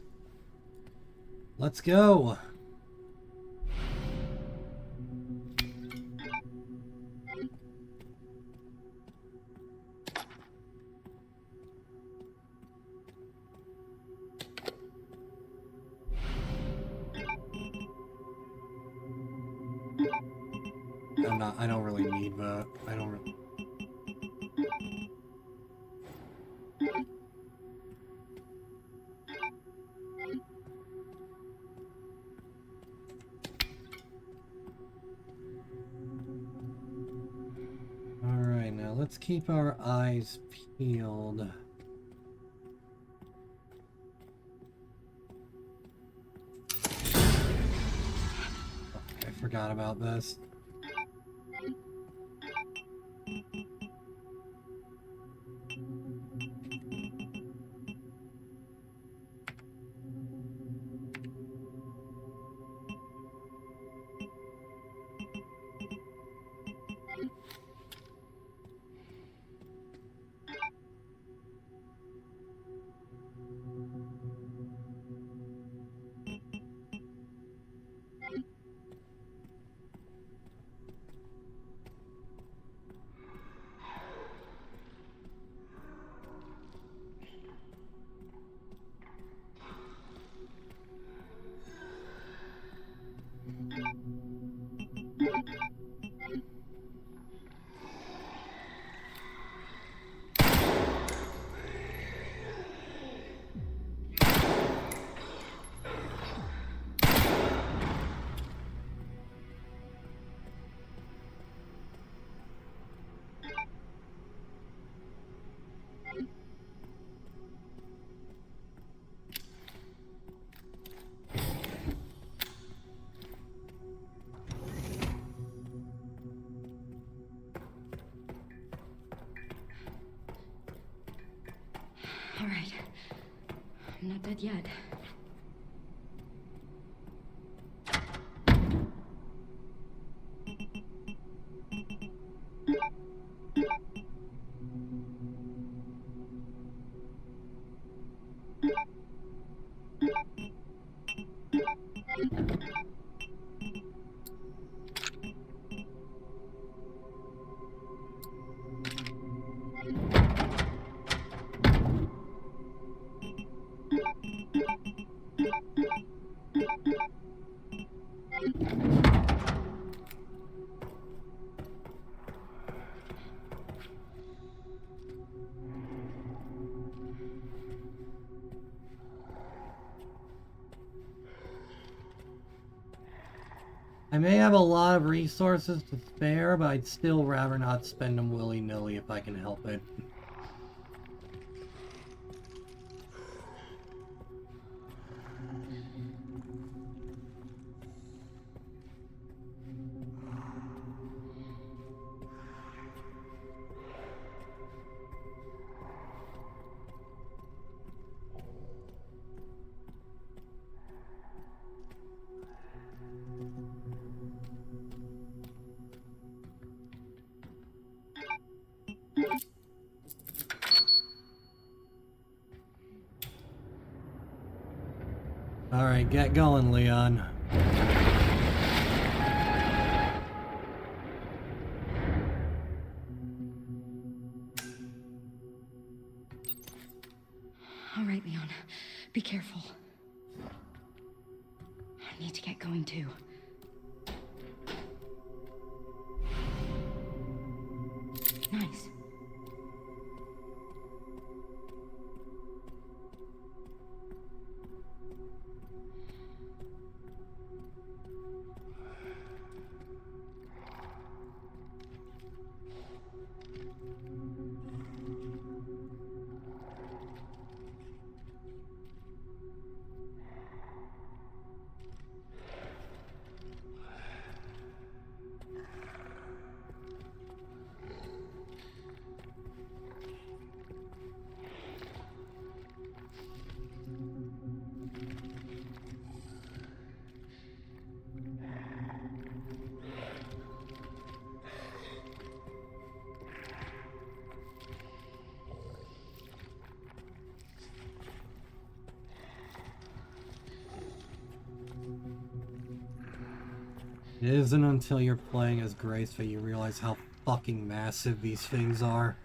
Let's go. I don't really need the, Alright, now let's keep our eyes peeled. I forgot about this. All right. I'm not dead yet. I may have a lot of resources to spare, but I'd still rather not spend them willy-nilly if I can help it. Alright, get going, Leon. All right, Leon. Be careful. I need to get going too. Nice. It isn't until you're playing as Grace that you realize how fucking massive these things are.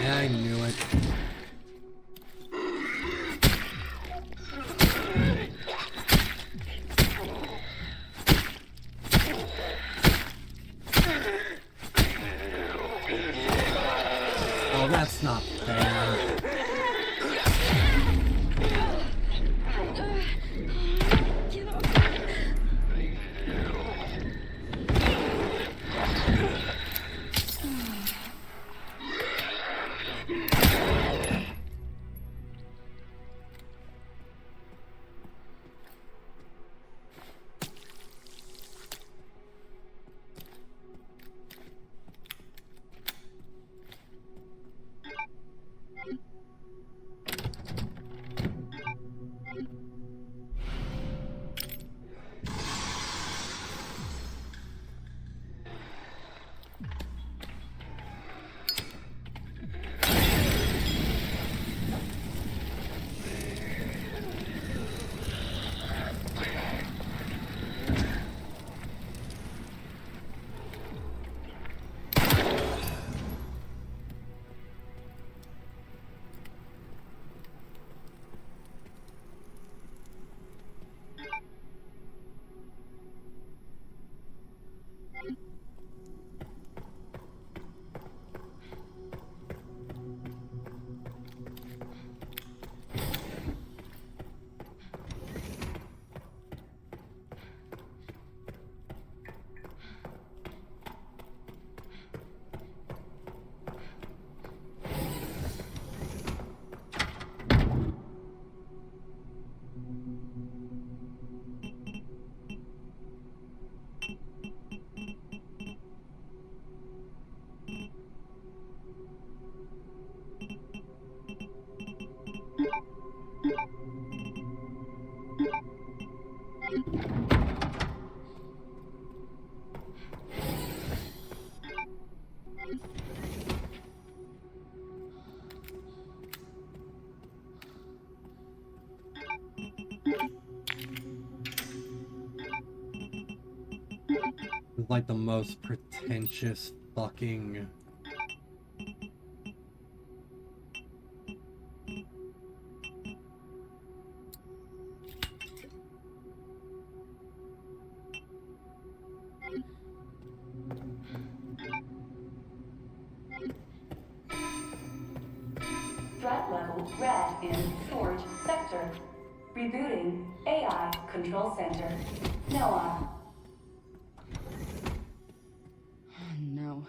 Yeah, I knew it. Oh, that's not fair. It's like the most pretentious fucking... Threat level red in storage sector. Rebooting AI control center. Noah. No.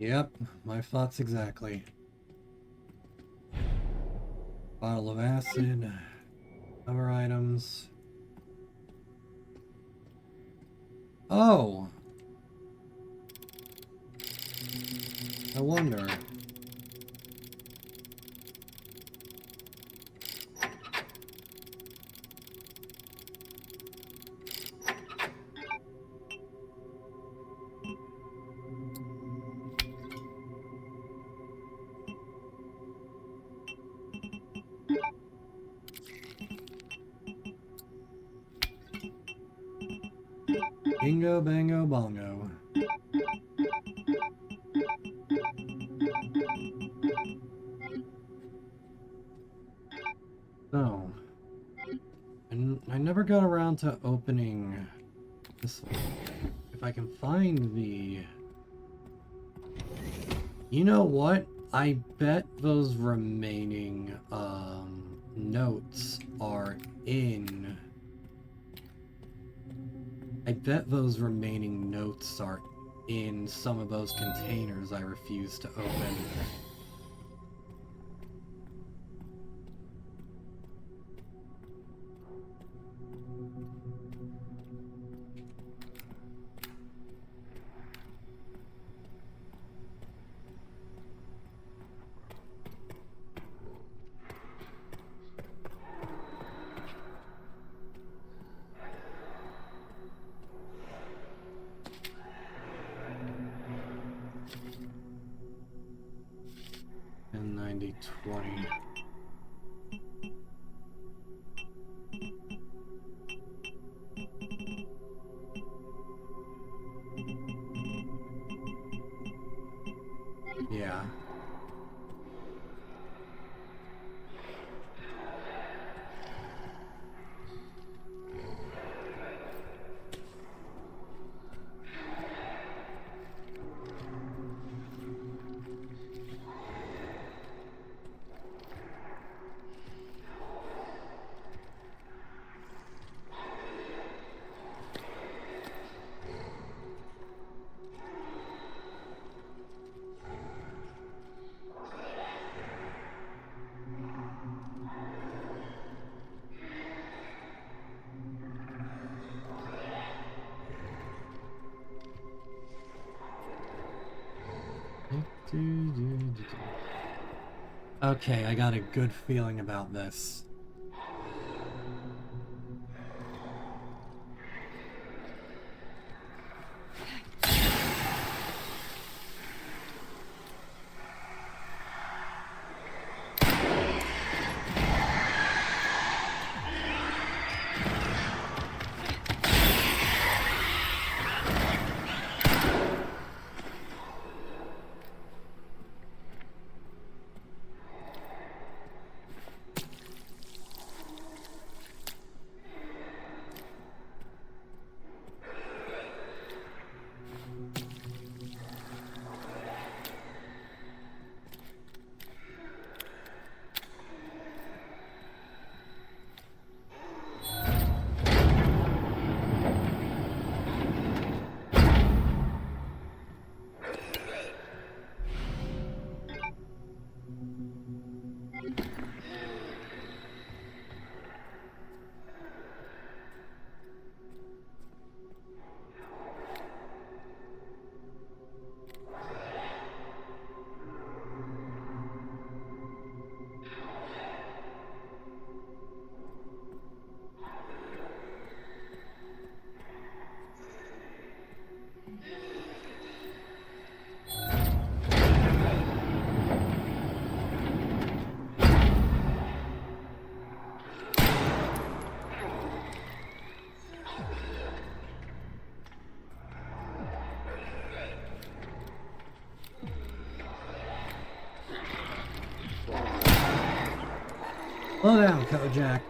Yep, my thoughts exactly. Bottle of acid, other items. Oh! I wonder. Bingo, bango, bongo. No. And I never got around to opening this. If I can find the... You know what? I bet those remaining notes are in... I bet those remaining notes are in some of those containers I refuse to open. And 90-20. Yeah. Okay, I got a good feeling about this. Slow down, Kojak.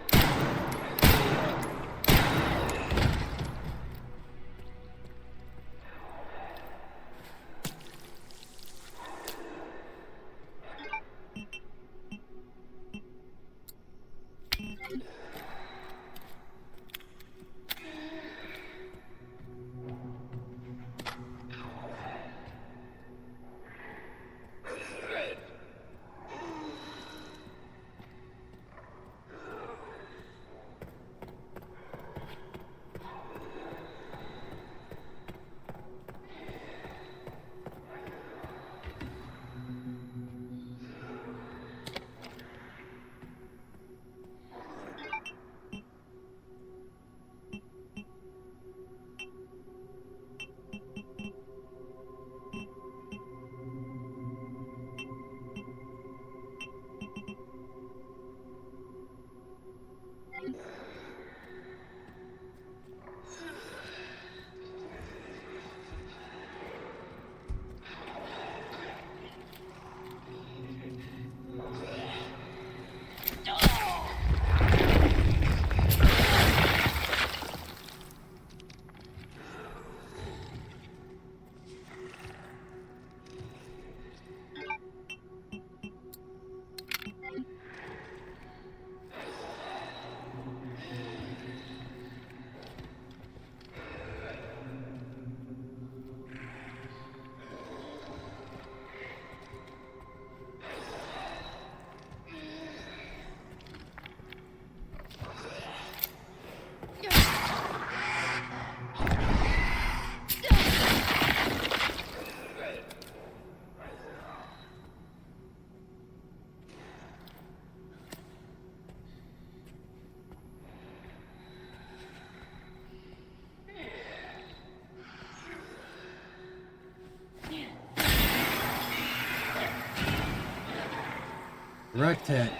Direct hit.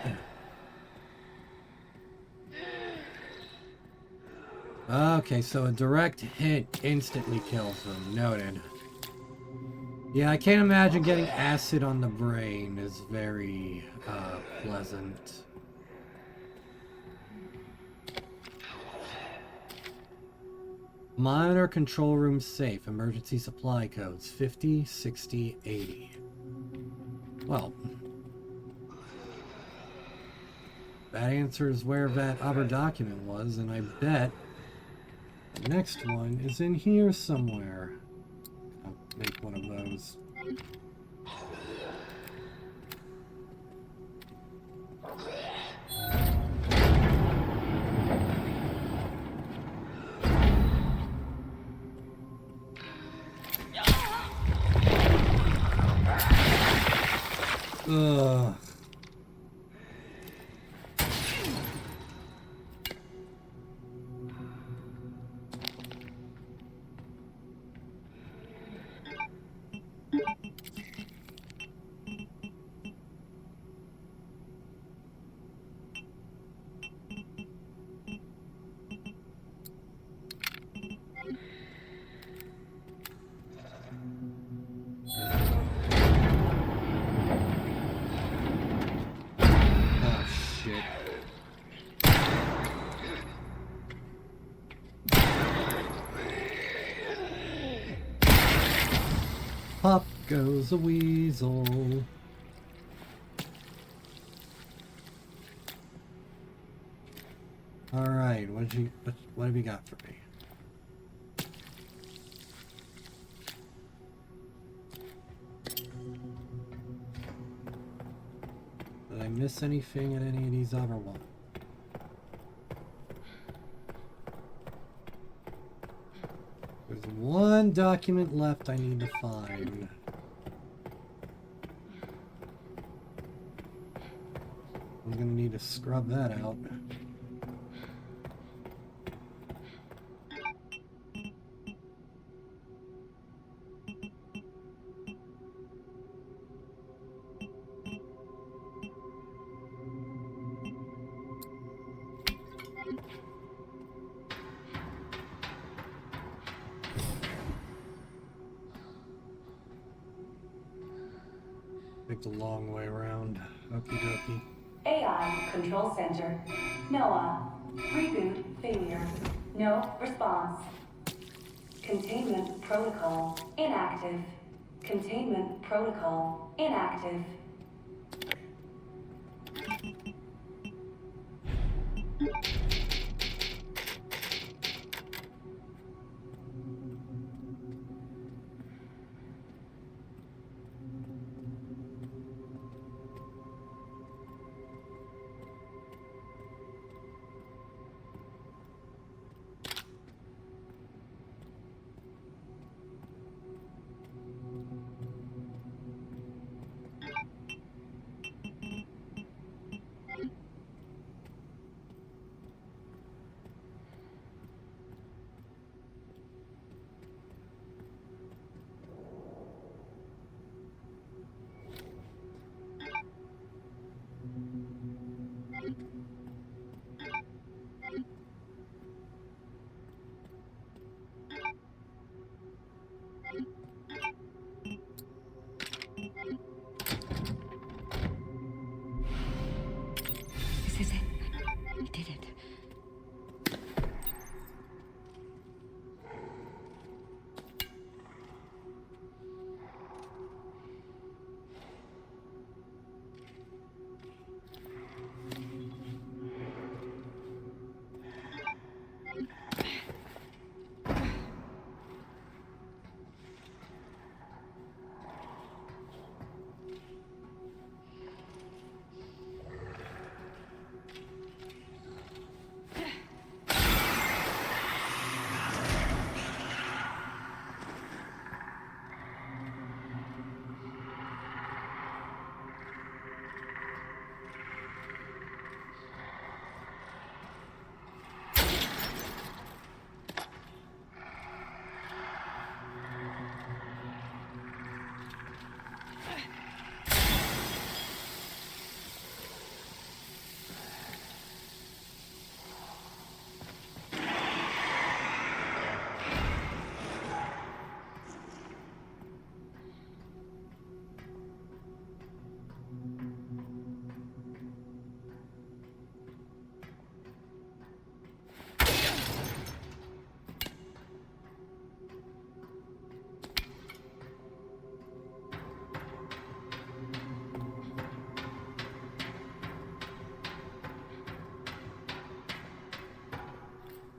Okay, so a direct hit instantly kills them. Noted. Yeah, I can't imagine getting acid on the brain is very pleasant. Monitor control room safe. Emergency supply codes 50, 60, 80. Well, that answers where that other document was, and I bet the next one is in here somewhere. I'll make one of those. Ugh. Oh, shit. Pop goes a weasel. Alright, what have you got for me? Did I miss anything in any of these other ones? There's one document left I need to find. I'm gonna need to scrub that out. Take the long way around. Okie dokie. AI Control Center. NOAA. Reboot failure. No response. Containment protocol inactive. Containment protocol inactive.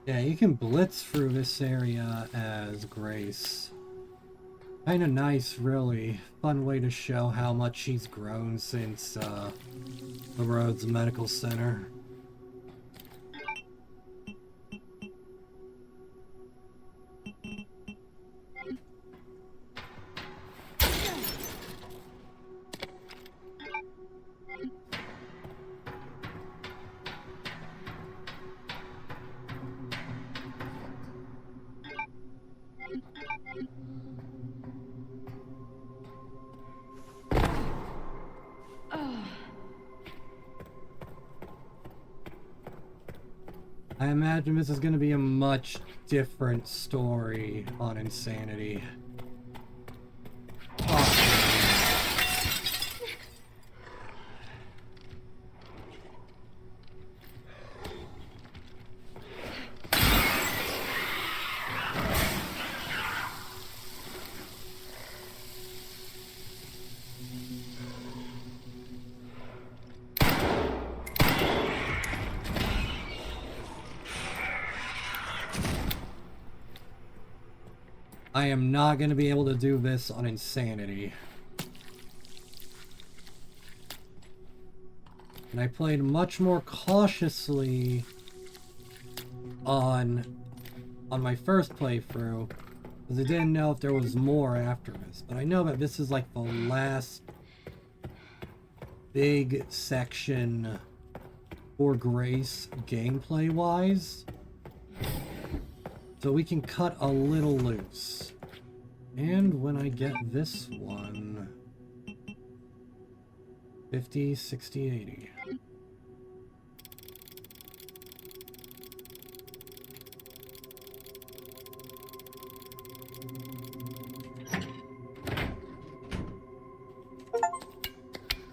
Yeah, you can blitz through this area as Grace. Kinda nice, really. Fun way to show how much she's grown since, the Rhodes Medical Center. I imagine this is going to be a much different story on Insanity. I am not going to be able to do this on Insanity. And I played much more cautiously on my first playthrough, because I didn't know if there was more after this. But I know that this is like the last big section for Grace gameplay-wise. So we can cut a little loose. And when I get this one... 50, 60, 80.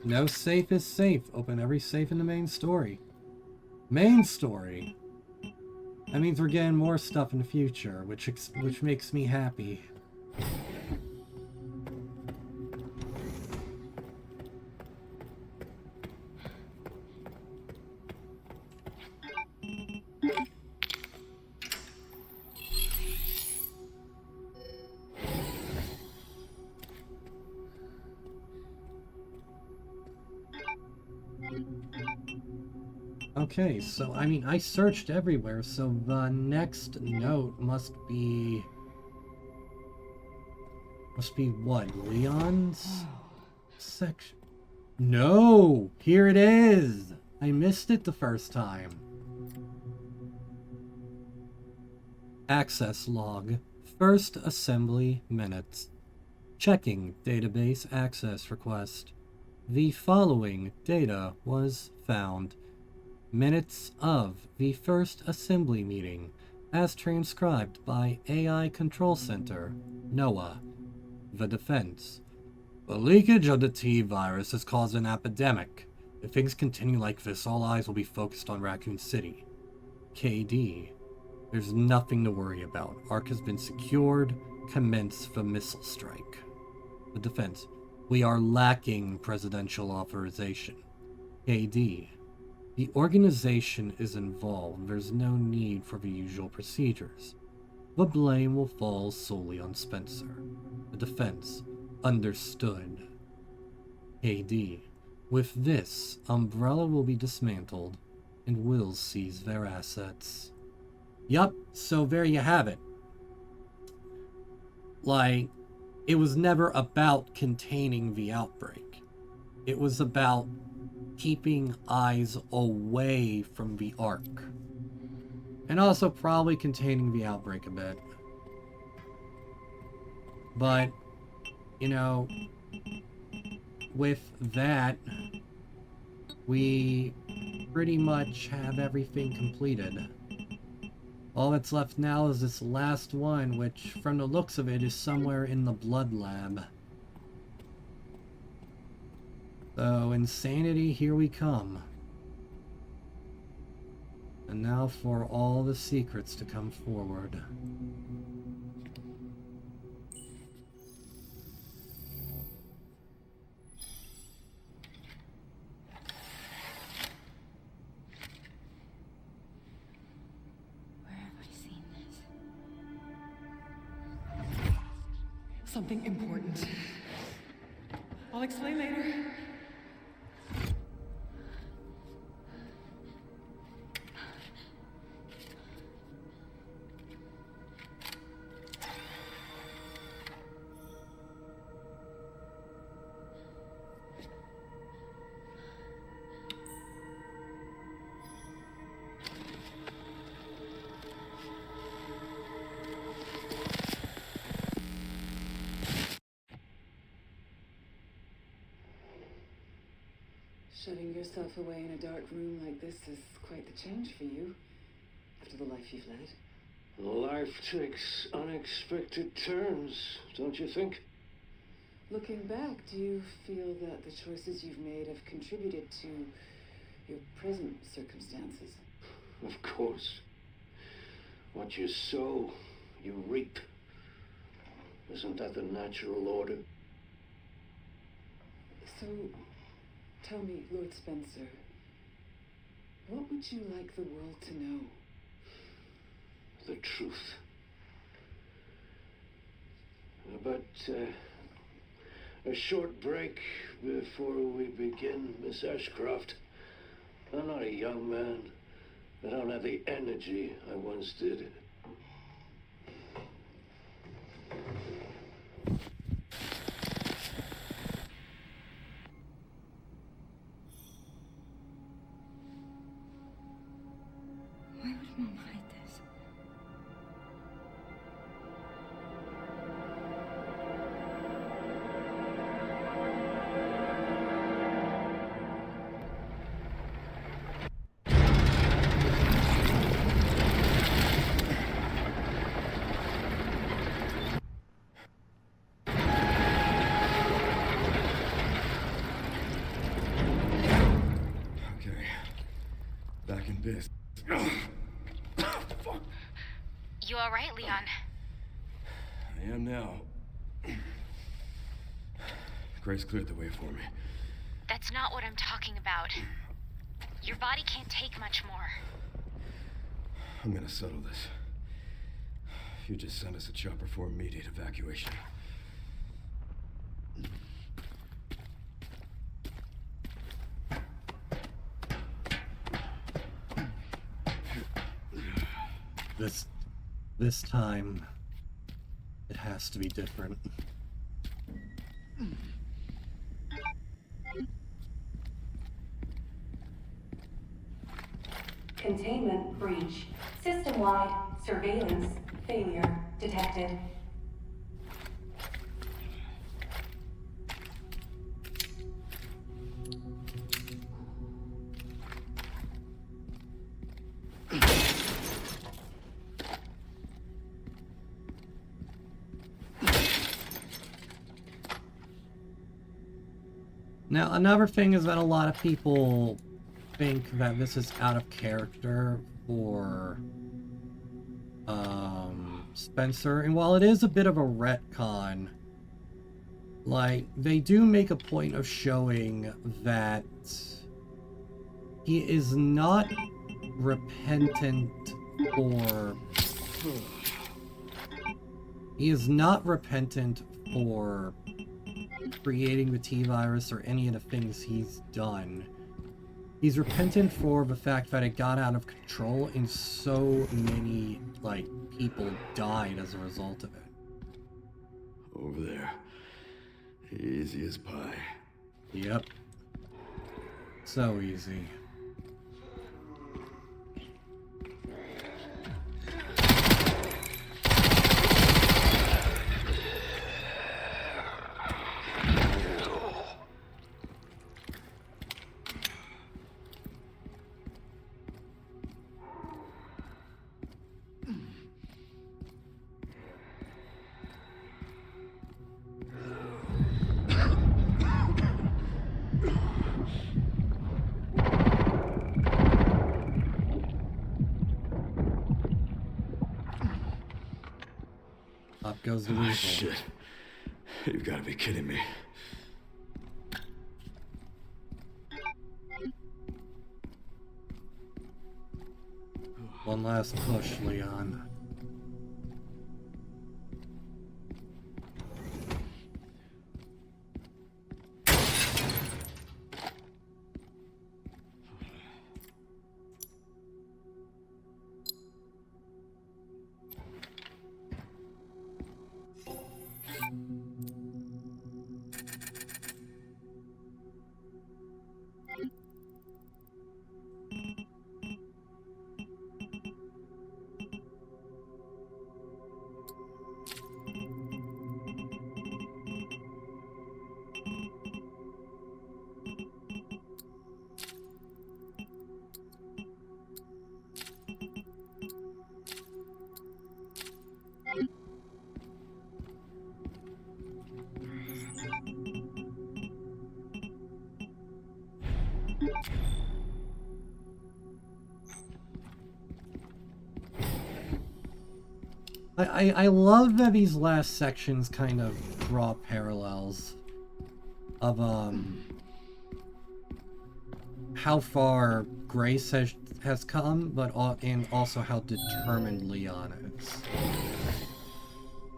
No safe is safe. Open every safe in the main story. Main story? That means we're getting more stuff in the future, which makes me happy. Okay, so, I mean, I searched everywhere, so the next note must be what? Leon's section? No! Here it is! I missed it the first time. Access log. First assembly minutes. Checking database access request. The following data was found. Minutes of the first assembly meeting, as transcribed by AI Control Center, NOAA. The defense. The leakage of the T-virus has caused an epidemic. If things continue like this, all eyes will be focused on Raccoon City. KD. There's nothing to worry about. ARC has been secured. Commence the missile strike. The defense. We are lacking presidential authorization. KD. The organization is involved. There's no need for the usual procedures. The blame will fall solely on Spencer. The defense. Understood. KD. With this, Umbrella will be dismantled, and will seize their assets. Yup, so there you have it. Like, it was never about containing the outbreak. It was about keeping eyes away from the Ark. And also probably containing the outbreak a bit. But, you know, with that, we pretty much have everything completed. All that's left now is this last one, which, from the looks of it, is somewhere in the blood lab. So, Insanity, here we come. And now for all the secrets to come forward. Where have I Something important. I'll explain later. Shutting yourself away in a dark room like this is quite the change for you, after the life you've led. Life takes unexpected turns, don't you think? Looking back, do you feel that the choices you've made have contributed to your present circumstances? Of course. What you sow, you reap. Isn't that the natural order? So, tell me, Lord Spencer, what would you like the world to know? The truth. But, a short break before we begin, Miss Ashcroft. I'm not a young man. I don't have the energy I once did. Why would Mom hide this? Okay. Back in biz. You alright, Leon? I am now. Grace cleared the way for me. That's not what I'm talking about. Your body can't take much more. I'm gonna settle this. You just send us a chopper for immediate evacuation. This time, it has to be different. Containment breach. System-wide surveillance failure detected. Now, another thing is that a lot of people think that this is out of character for Spencer, and while it is a bit of a retcon, like, they do make a point of showing that he is not repentant for... He is not repentant for creating the T-Virus or any of the things he's done. He's repentant for the fact that it got out of control and so many, like, people died as a result of it. Over there. Easy as pie. Yep. So easy. Up goes the weasel. Shit. You've got to be kidding me. One last push, Leon. I love that these last sections kind of draw parallels of how far Grace has come, but and also how determined Leon is.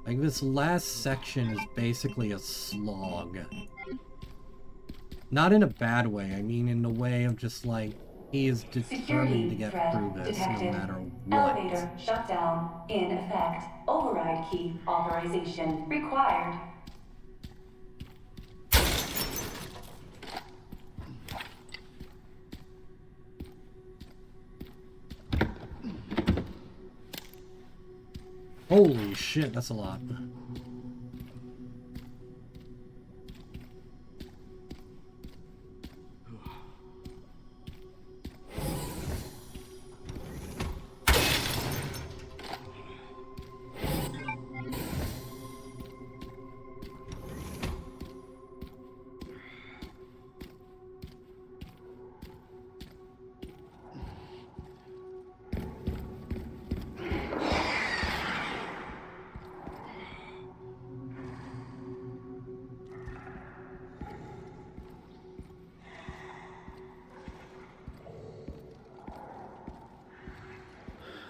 Like, this last section is basically a slog. Not in a bad way, I mean in the way of just like, he is determined to get through this no matter what. Elevator shutdown in effect. Override key authorization required. Holy shit, that's a lot.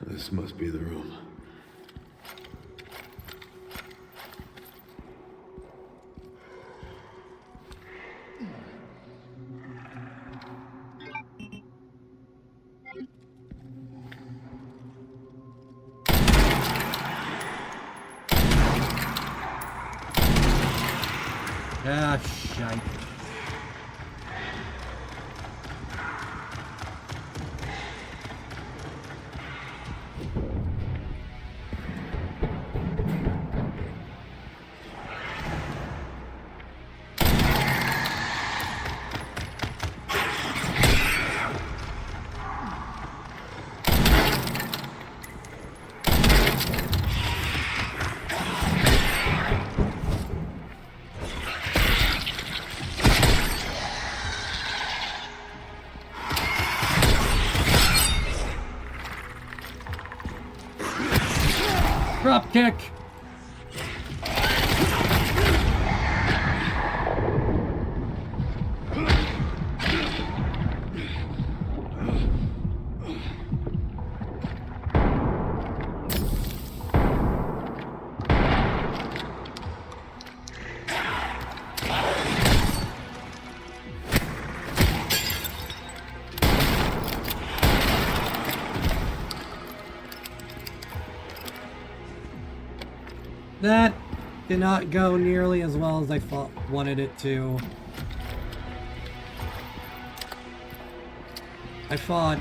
This must be the room. Ah, shite. Drop kick. That did not go nearly as well as I wanted it to. I thought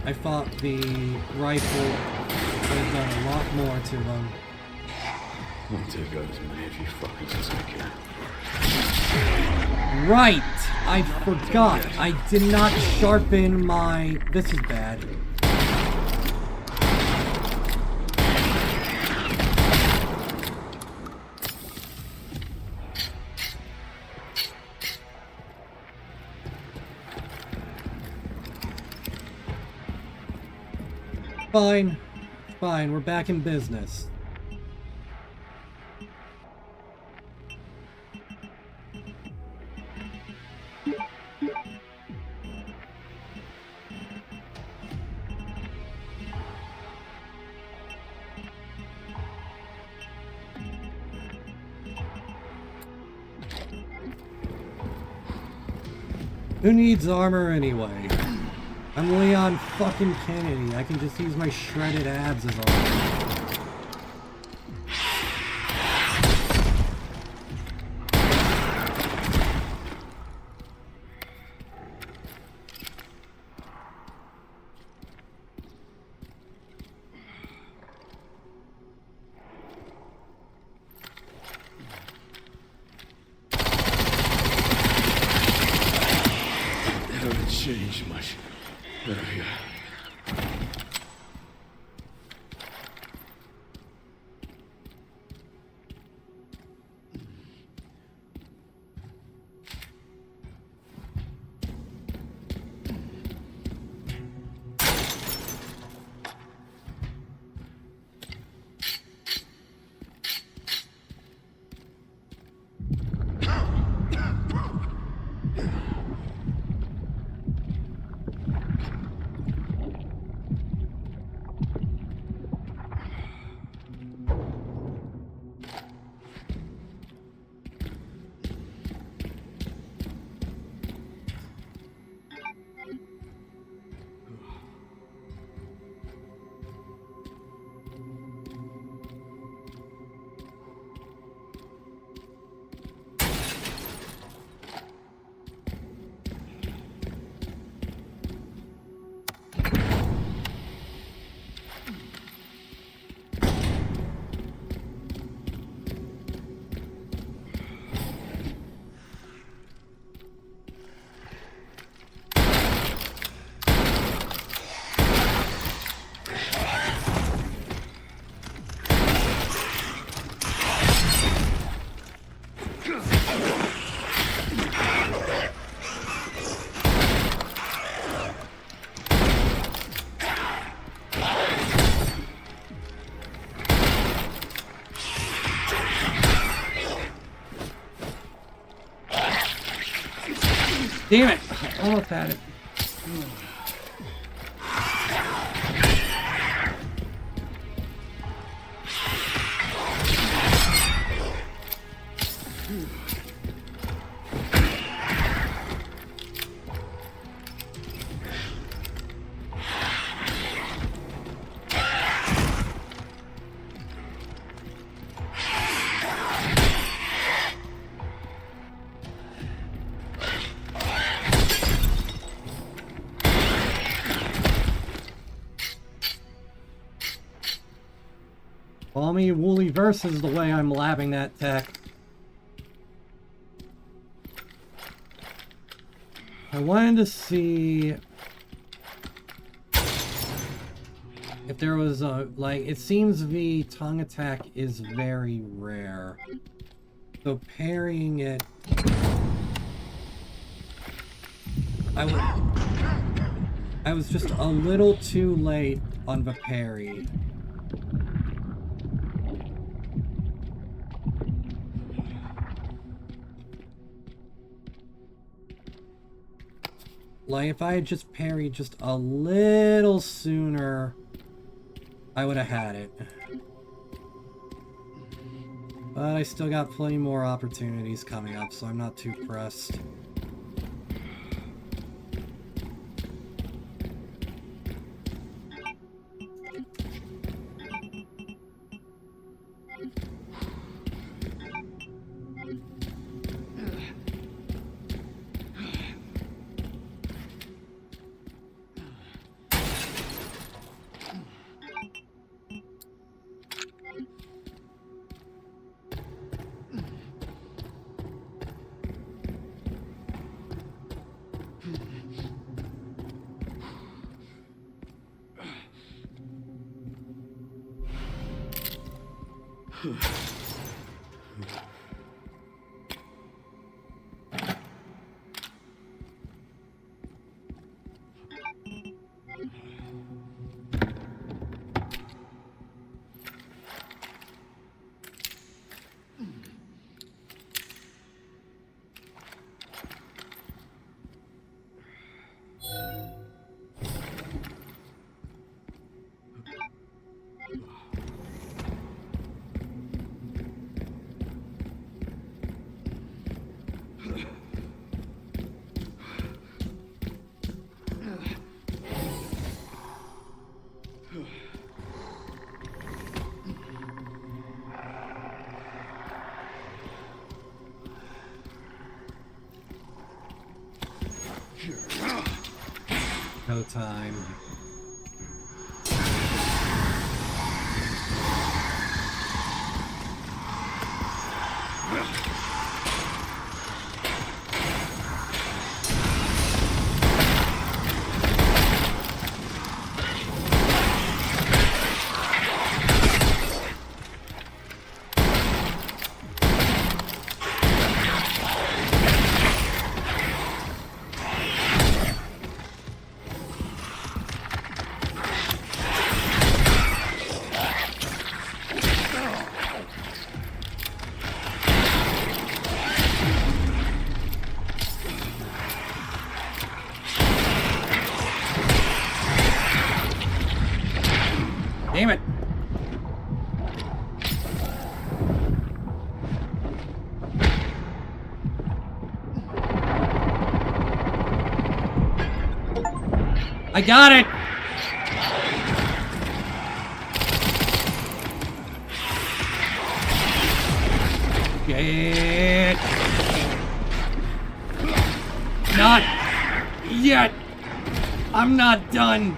the rifle would have done a lot more to them. I'll take out as many of you fuckers as I can. Right! I forgot. I did not sharpen my... This is bad. Fine. Fine, we're back in business. Who needs armor anyway? I'm Leon fucking Kennedy. I can just use my shredded abs as armor. Haven't changed much. There we go. Damn it! Almost had it. Call me Woolly versus the way I'm labbing that tech. I wanted to see if there was a, like, it seems the tongue attack is very rare. So parrying it, I was just a little too late on the parry. Like, if I had just parried just a little sooner, I would have had it. But I still got plenty more opportunities coming up, so I'm not too pressed. No time. Damn it! I got it! Shit! Not yet! I'm not done!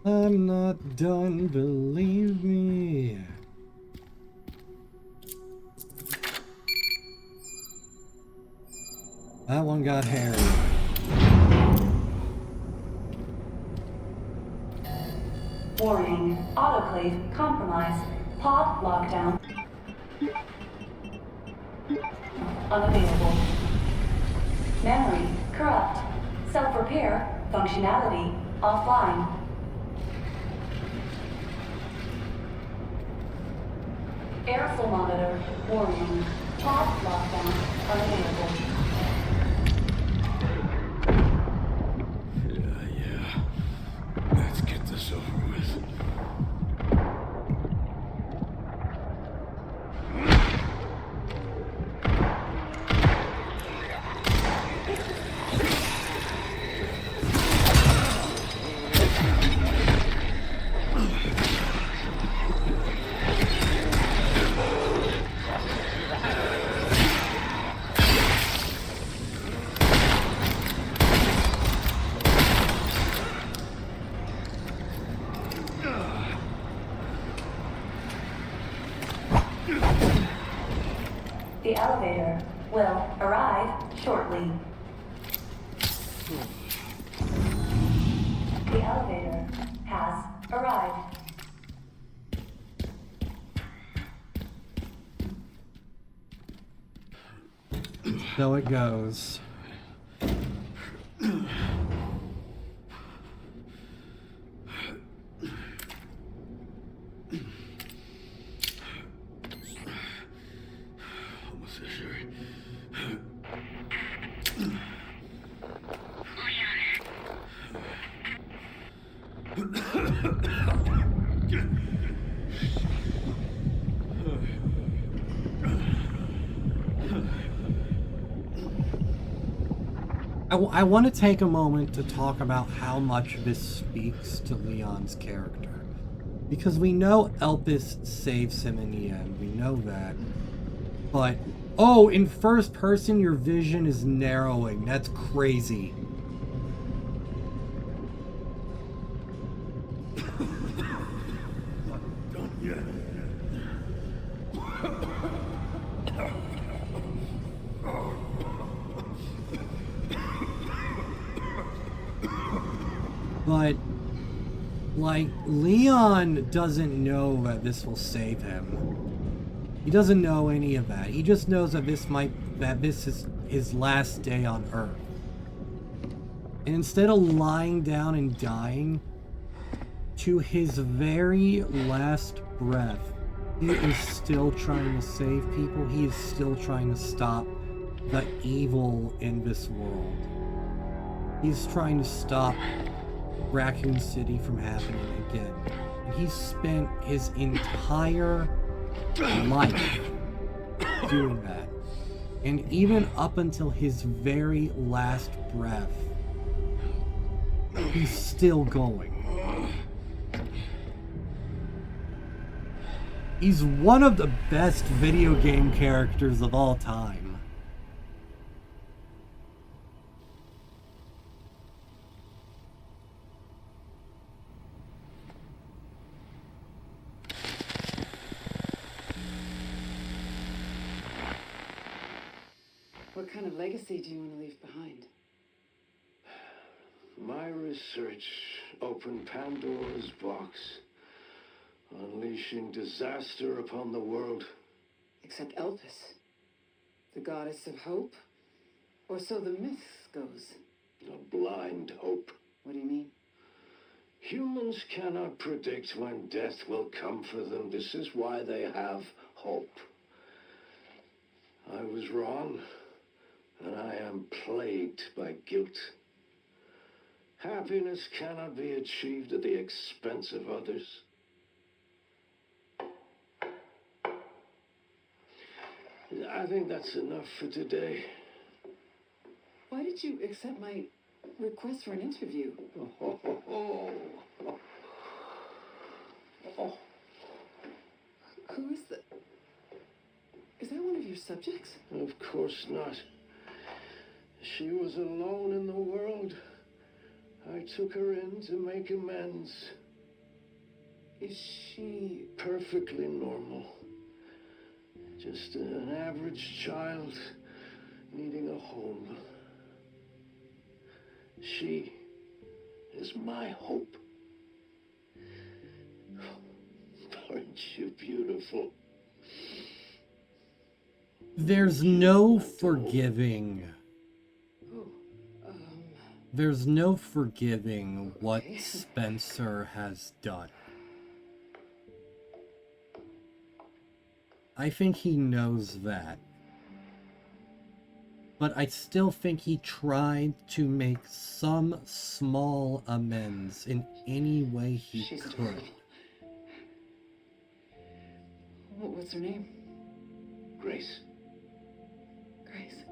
I'm not done, believe me. That one got hairy. Warning, autoclave compromised. Pod lockdown. Unavailable. Memory corrupt. Self-repair functionality offline. Airflow monitor warning. Pod lockdown unavailable. Yeah. Let's get this over with. The elevator will arrive shortly. The elevator has arrived. So it goes. Almost sure. I want to take a moment to talk about how much this speaks to Leon's character. Because we know Elpis saves him in the end, we know that. But, oh, in first person your vision is narrowing, that's crazy. Not done yet. But, like, Leon doesn't know that this will save him. He doesn't know any of that. He just knows that this is his last day on Earth. And instead of lying down and dying, to his very last breath, he is still trying to save people. He is still trying to stop the evil in this world. He's trying to stop Raccoon City from happening again. And he's spent his entire life doing that. And even up until his very last breath, he's still going. He's one of the best video game characters of all time. What kind of legacy do you want to leave behind? My research opened Pandora's box, unleashing disaster upon the world. Except Elpis, the goddess of hope? Or so the myth goes. A blind hope. What do you mean? Humans cannot predict when death will come for them. This is why they have hope. I was wrong, and I am plagued by guilt. Happiness cannot be achieved at the expense of others. I think that's enough for today. Why did you accept my request for an interview? Who is that? Is that one of your subjects? Of course not. She was alone in the world. I took her in to make amends. Is she... Perfectly normal. Just an average child needing a home. She is my hope. Aren't you beautiful? There's no forgiving. There's no forgiving what Spencer has done. I think he knows that. But I still think he tried to make some small amends in any way he could. What's her name? Grace. Grace.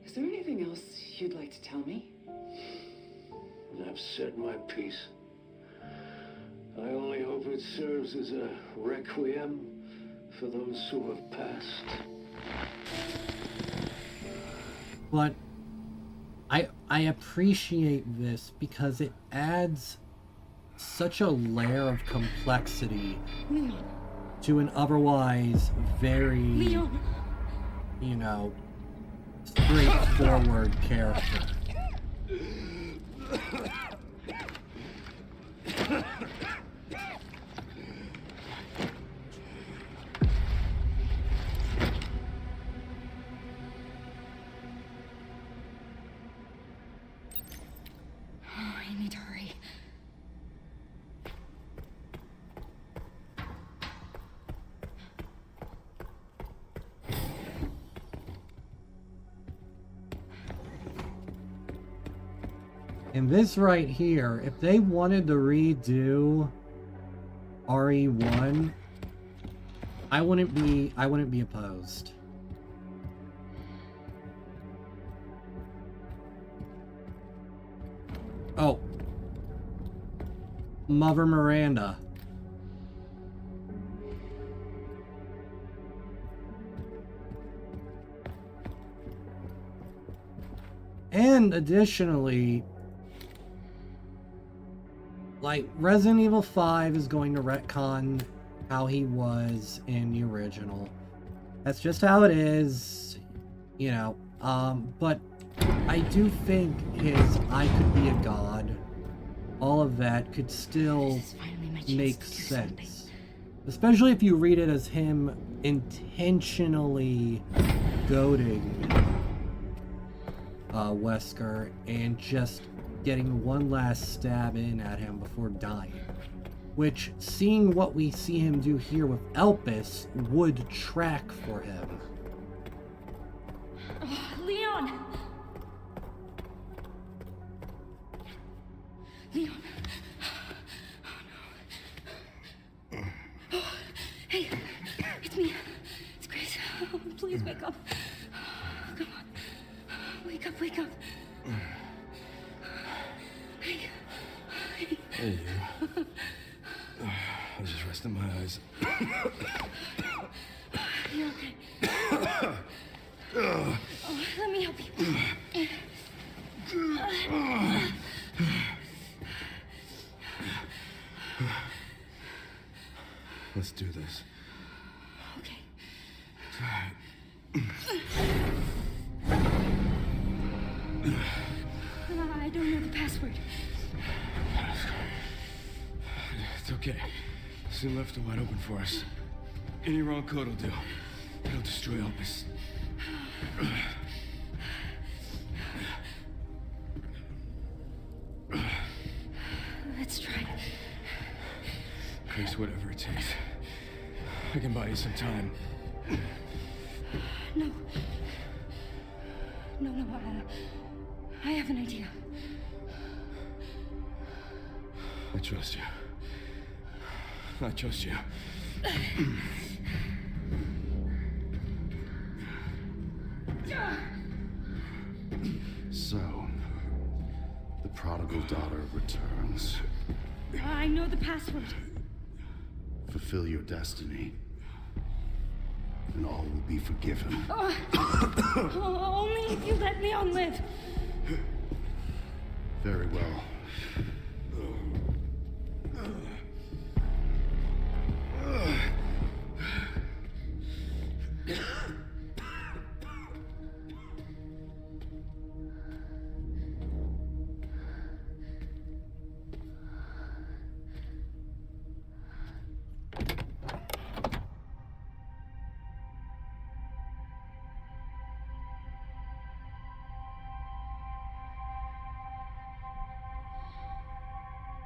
Is there anything else you'd like to tell me? I've said my piece. I only hope it serves as a requiem for those who have passed. But I appreciate this because it adds such a layer of complexity to an otherwise very, you know, straightforward character. I need to hurry. And this right here, if they wanted to redo RE1, I wouldn't be opposed. Oh. Mother Miranda. And additionally, like, Resident Evil 5 is going to retcon how he was in the original. That's just how it is, you know. But I do think his I could be a god, all of that could still make sense. Especially if you read it as him intentionally goading Wesker and just getting one last stab in at him before dying. Which, seeing what we see him do here with Elpis, would track for him. Leon! Leon. Oh, no. Hey, it's me. It's Grace. Oh, please wake up. Come on. Wake up, wake up. Hey. Hey, you. I was just resting my eyes. You're okay. Oh, let me help you. Let's do this. Okay. I don't know the password. It's okay. Soon left it wide open for us. Any wrong code will do. It'll destroy Elpis. Let's try. Grace, whatever it takes. I can buy you some time. No. No, I have an idea. I trust you. I trust you. So, the prodigal daughter returns. I know the password. Fulfill your destiny, and all will be forgiven. Only if you let Leon live. Very well.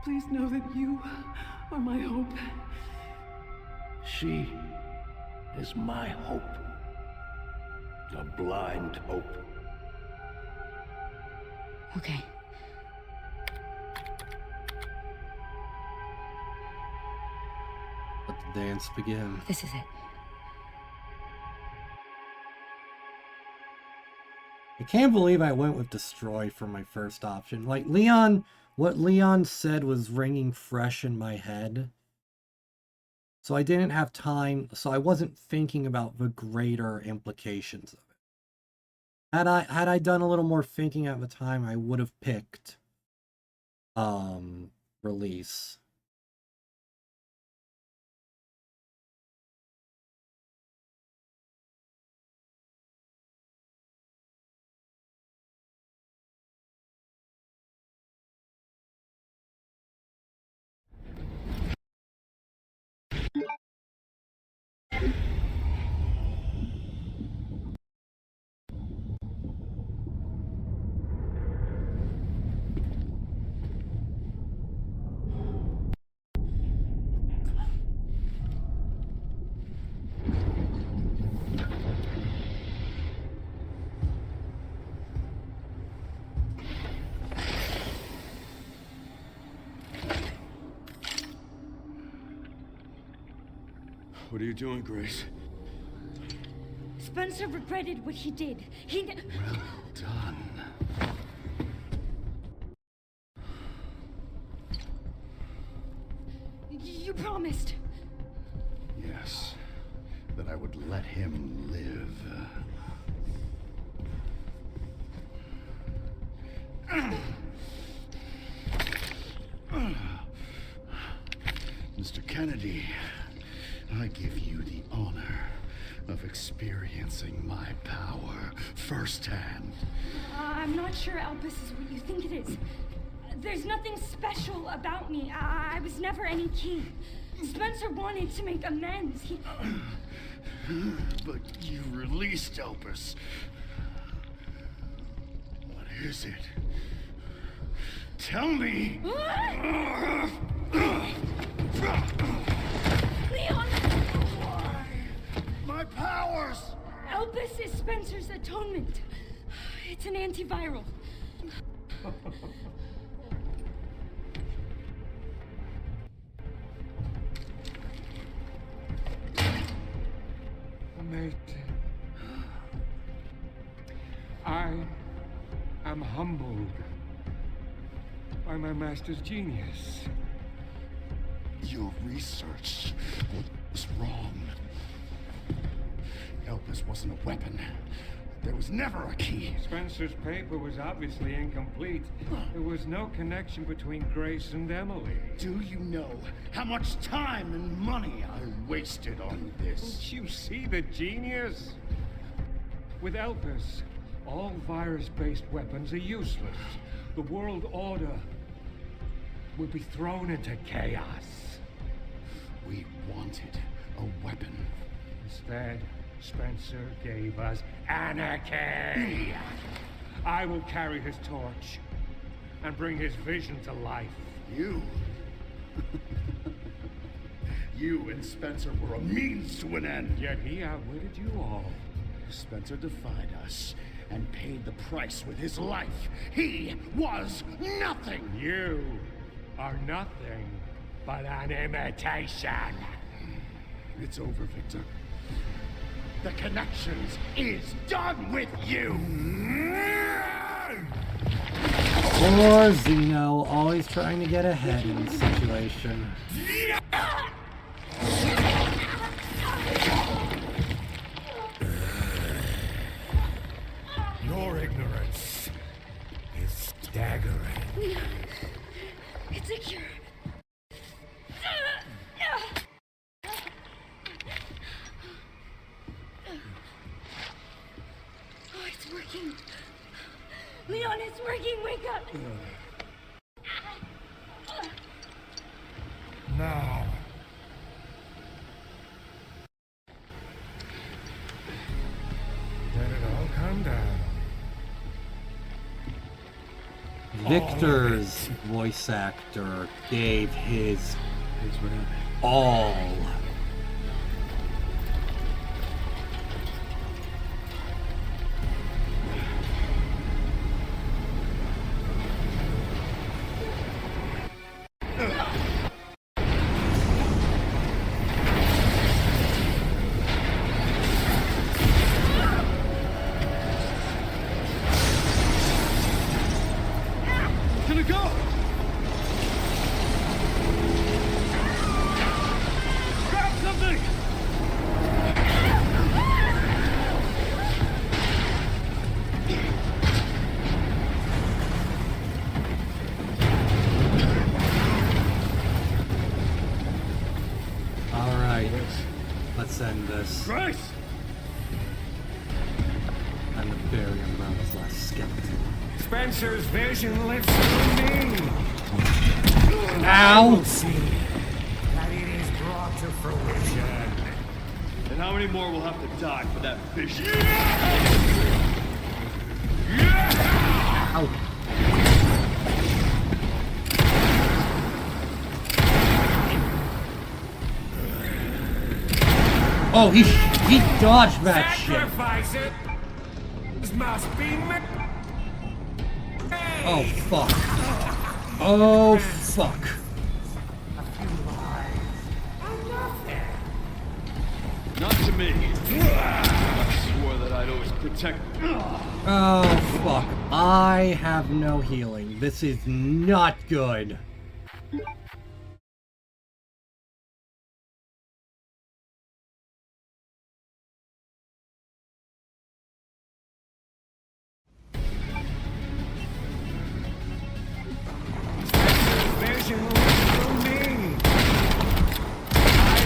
Please know that you are my hope. She is my hope. A blind hope. Okay. Let the dance begin. This is it. I can't believe I went with destroy for my first option. Like, Leon, what Leon said was ringing fresh in my head. So I didn't have time, so I wasn't thinking about the greater implications of it. Had I done a little more thinking at the time, I would have picked release. What are you doing, Grace? Spencer regretted what he did. Well done. You promised. Yes, that I would let him live. Mr. Kennedy, I give you the honor of experiencing my power firsthand. I'm not sure Elpis is what you think it is. There's nothing special about me. I was never any king. Spencer wanted to make amends. But you released Elpis. What is it? Tell me! Leon! Why? My powers! Elpis is Spencer's atonement. It's an antiviral. Amazing. I am humbled by my master's genius. Your research was wrong. Elpis wasn't a weapon. There was never a key. Spencer's paper was obviously incomplete. There was no connection between Grace and Emily. Do you know how much time and money I wasted on this? Don't you see the genius? With Elpis, all virus-based weapons are useless. The world order will be thrown into chaos. We wanted a weapon. Instead, Spencer gave us anarchy. I will carry his torch and bring his vision to life. You? You and Spencer were a means to an end. Yet he outwitted you all. Spencer defied us and paid the price with his life. He was nothing. You are nothing but an imitation. It's over, Victor. The Connections is done with you! Poor Zeno, always trying to get ahead in the situation. Your ignorance is staggering. It's working. Wake up. Now. Let it all come down. Victor's voice actor gave his all. Gonna go! Grab something! Alright, let's end this. Grace! And the Parrying Brothers last skeleton. Spencer's vision lives through me! Ow! See that it is brought to fruition. And how many more will have to die for that vision? Ow! Oh, he dodged that shit. Sacrifice it! This must be me! Oh, fuck. Oh, fuck. Not to me. I swore that I'd always protect. Oh, fuck. I have no healing. This is not good. Vision lives through me! I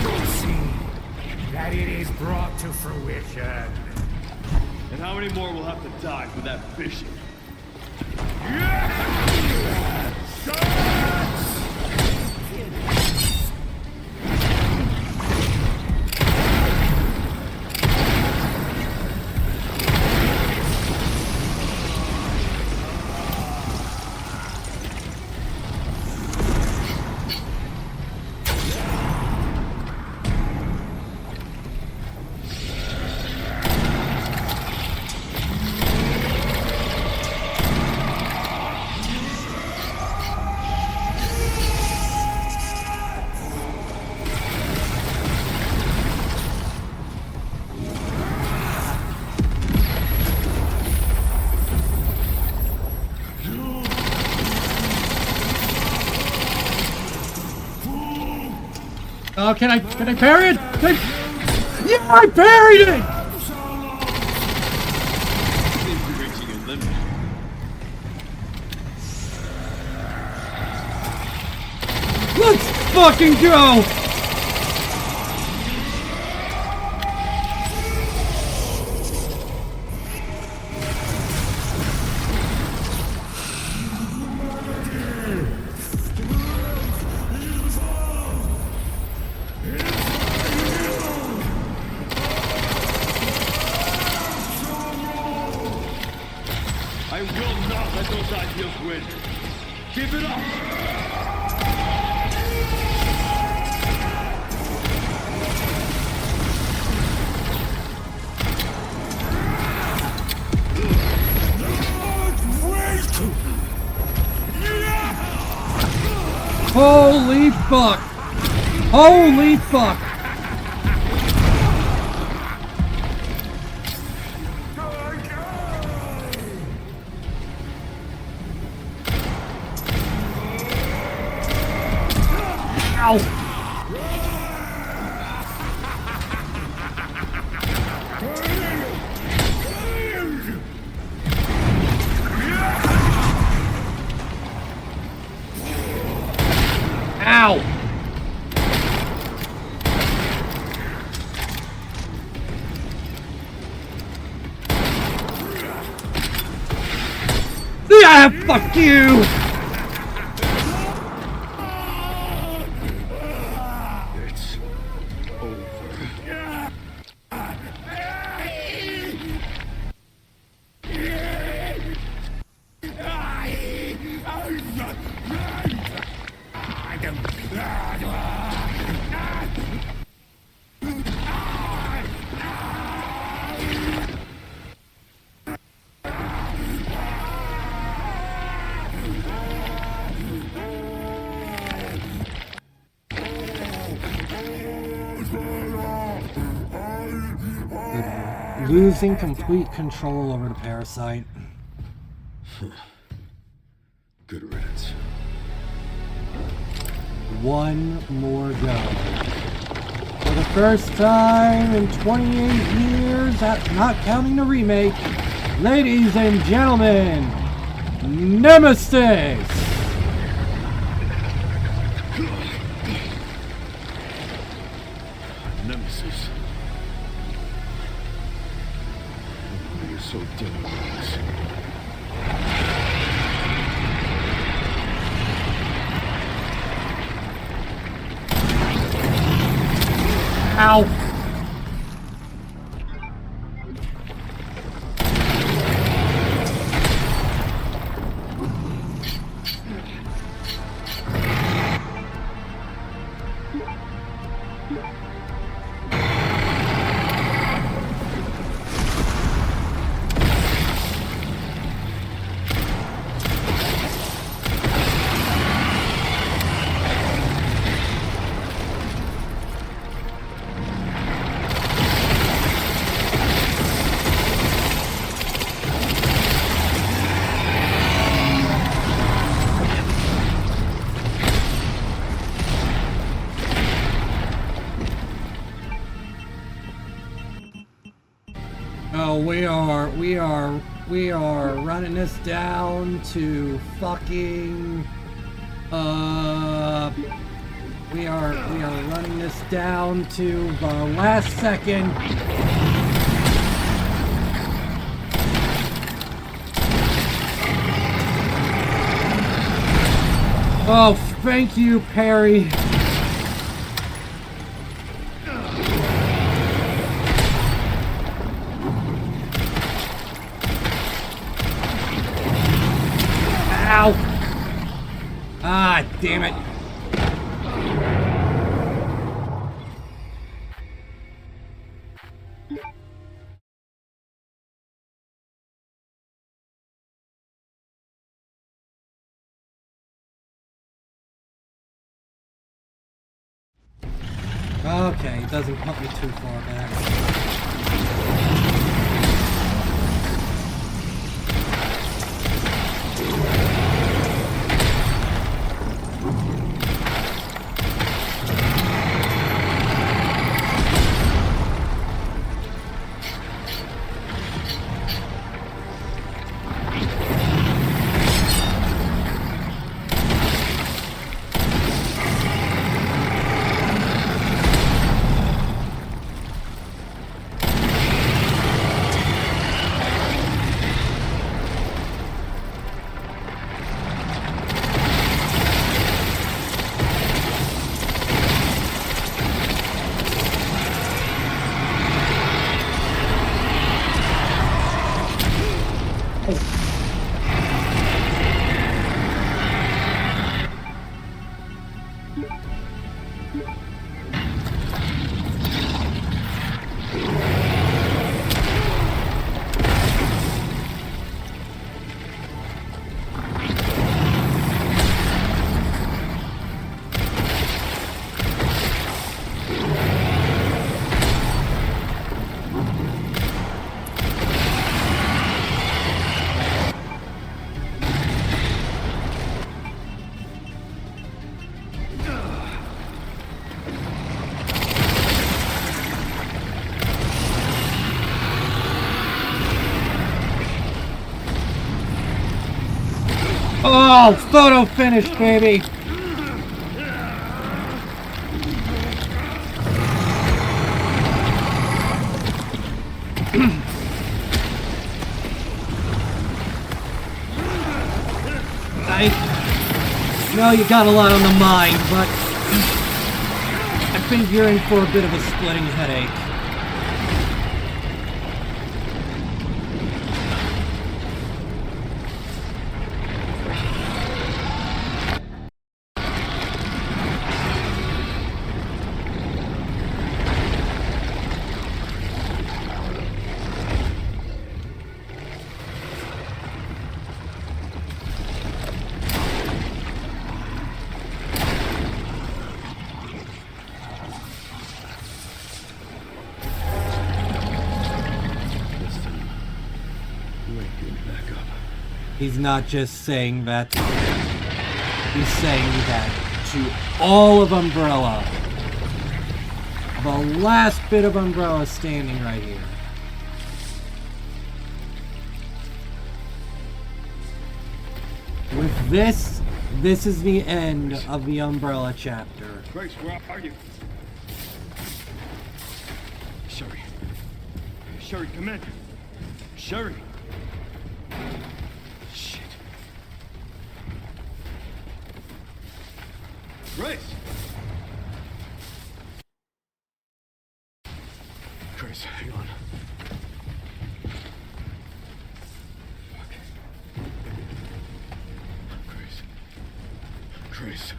will see that it is brought to fruition. And how many more will have to die for that vision? Oh, can I parry it? Yeah, I parried it! Reaching your limit. Let's fucking go! I will not let those ideals win. Give it up! Holy fuck! Holy fuck! Ow! Ow! See, Ah, fuck you! It's over. Losing complete control over the parasite. Good riddance. One more go. For the first time in 28 years, not counting the remake, ladies and gentlemen, Nemesis! Nemesis. Oh, you're so dangerous. Ow! Oh, we are running this down to fucking we are running this down to the last second. Oh, thank you, Parry. Ow! Ah, damn it. Okay, it doesn't put me too far back. Oh, photo finish, baby! know you got a lot on the mind, but I think you're in for a bit of a splitting headache. He's not just saying that. He's saying that to all of Umbrella. The last bit of Umbrella standing right here. With this is the end of the Umbrella chapter. Grace, where are you? Sherry. Sherry, come in. Sherry. Shit. Grace! Grace, hang on. Fuck. Grace.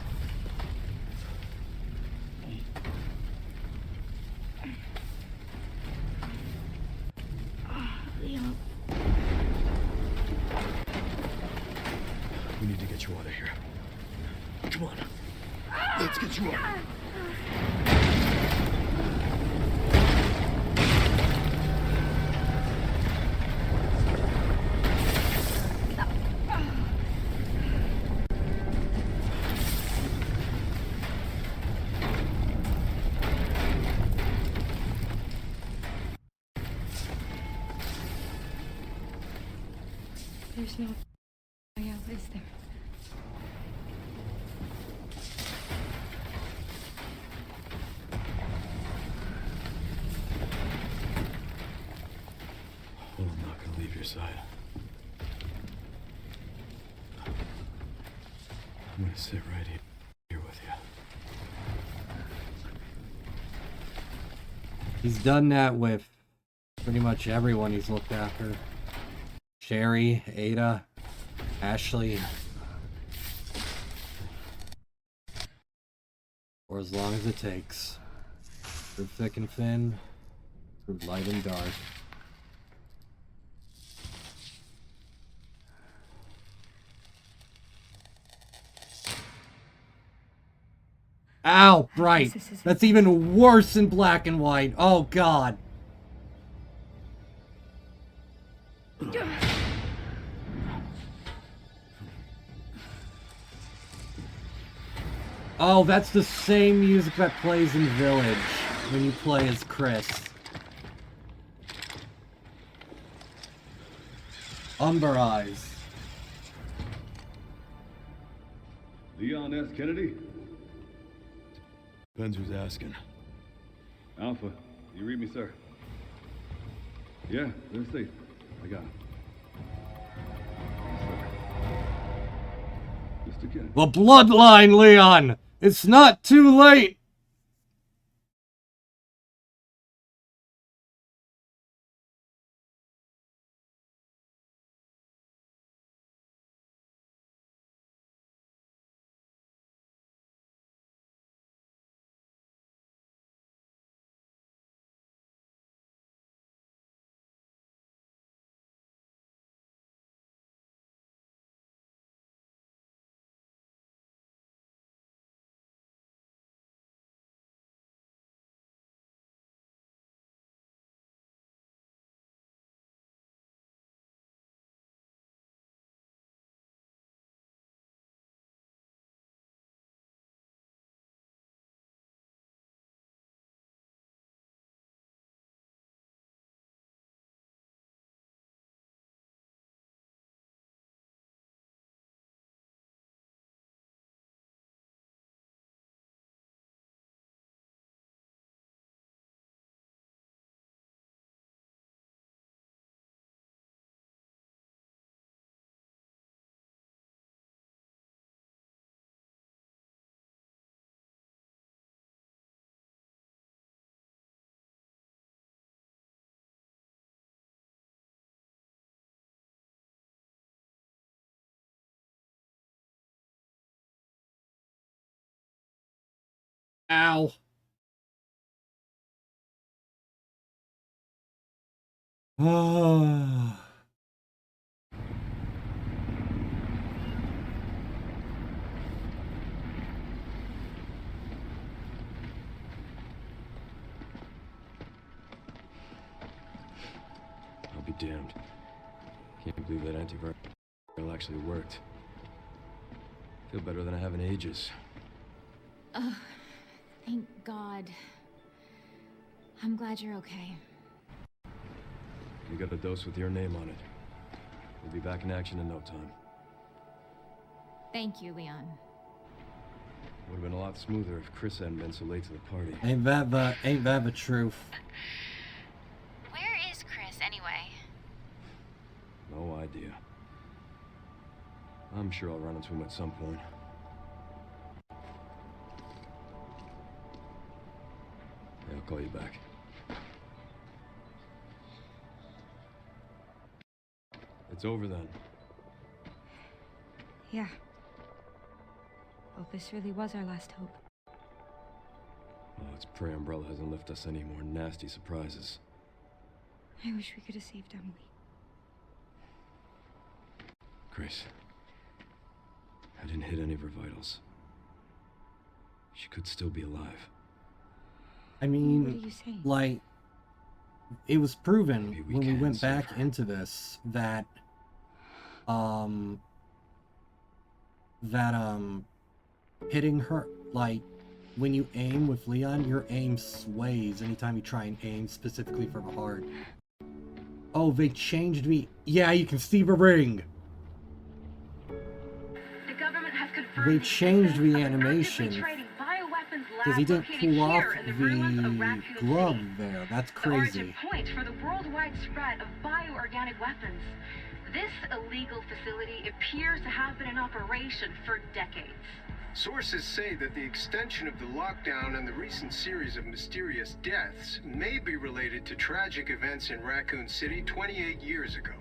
Leon. We need to get you out of here. Come on. Let's get you out. There's no way out, is there? Well, I'm not gonna leave your side. I'm gonna sit right here with you. He's done that with pretty much everyone he's looked after. Sherry, Ada, Ashley. For as long as it takes. Through thick and thin, through light and dark. Ow, bright. That's even worse in black and white. Oh, God. Oh, that's the same music that plays in Village when you play as Chris. Umber Eyes. Leon S. Kennedy? Depends who's asking. Alpha, you read me, sir? Yeah, let's see. I got him. Mr. Kennedy. The bloodline, Leon! It's not too late! Ow. Oh. I'll be damned. Can't believe that antiviral actually worked. Feel better than I have in ages. Oh, thank God. I'm glad you're okay. You got a dose with your name on it. We'll be back in action in no time. Thank you, Leon. Would have been a lot smoother if Chris hadn't been so late to the party. Ain't that the truth? Where is Chris, anyway? No idea. I'm sure I'll run into him at some point. Yeah, I'll call you back. It's over then. Yeah. Well, this really was our last hope. Oh, let's pray Umbrella hasn't left us any more nasty surprises. I wish we could have saved Emily. Grace, I didn't hit any of her vitals. She could still be alive. I mean, What are you saying? like, it was proven Maybe we when we can went save back her. into this that, hitting her, like, when you aim with Leon, your aim sways anytime you try and aim specifically for the heart. Oh, they changed me. Yeah, you can see the ring. The government has confirmed They changed the existence of an animation actively trading bioweapons lab because he didn't located pull off here in the ruins of the Raccoon glove City. there. That's The origin crazy. point for the worldwide spread of bioorganic weapons. This illegal facility appears to have been in operation for decades. Sources say that the extension of the lockdown and the recent series of mysterious deaths may be related to tragic events in Raccoon City 28 years ago.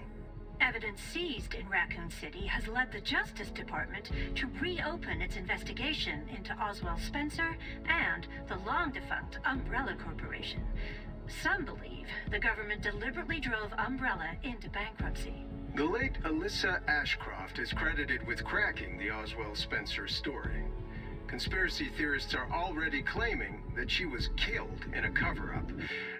Evidence seized in Raccoon City has led the Justice Department to reopen its investigation into Oswald Spencer and the long-defunct Umbrella Corporation. Some believe the government deliberately drove Umbrella into bankruptcy. The late Alyssa Ashcroft is credited with cracking the Oswald Spencer story. Conspiracy theorists are already claiming that she was killed in a cover-up,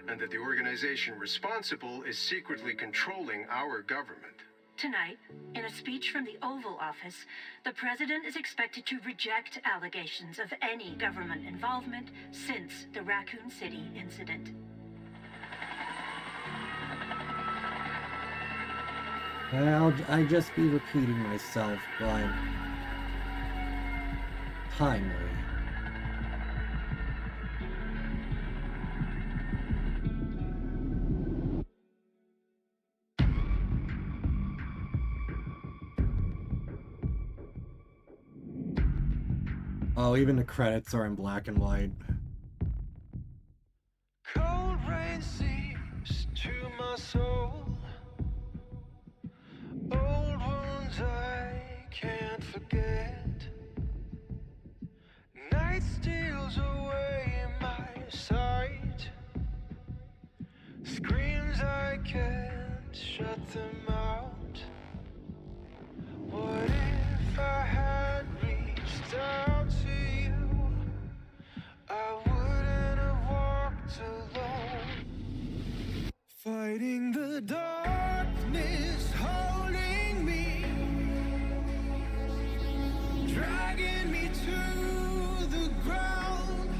and that the organization responsible is secretly controlling our government. Tonight, in a speech from the Oval Office, the president is expected to reject allegations of any government involvement since the Raccoon City incident. I'll just be repeating myself, but timely. Oh, even the credits are in black and white. Cold rain seeps to my soul. Old wounds I can't forget. Night steals away my sight. Screams I can't shut them out. What if I had reached out to you? I wouldn't have walked alone. Fighting the darkness, holding me, dragging me to the ground,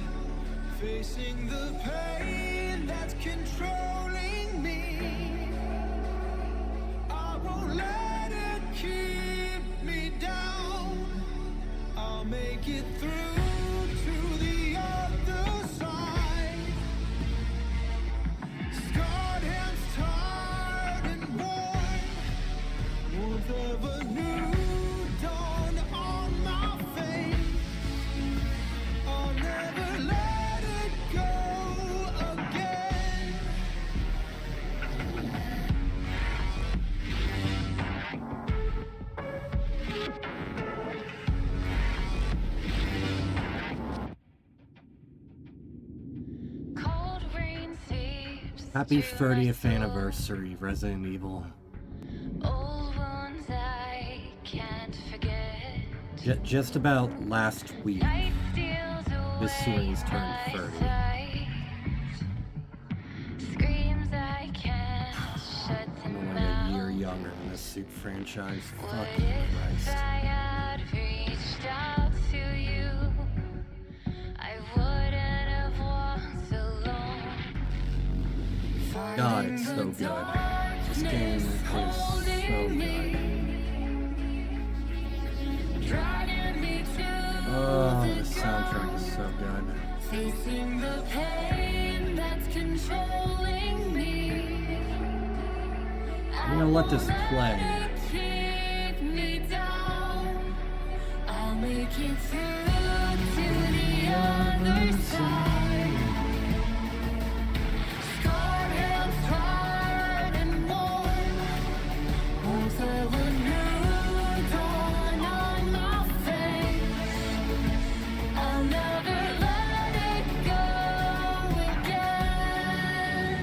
facing the pain that's controlling me. I won't let it keep me down. I'll make Happy 30th anniversary, Resident Evil. Old wounds I can't forget. Just about last week, this series turned 30. Screams I can't shut I'm them only a out. year younger than this Suit franchise. What Fucking if Christ. I had reached out to you? I wouldn't have walked alone. God, it's so good. This game is so good. Oh, the soundtrack is so good. Facing the pain that's controlling me. I'm gonna let this play. Keep me down. I'll make it through to the other side. Scarred hands, hard and warm. Warmth of a new dawn on my face. I'll never let it go again.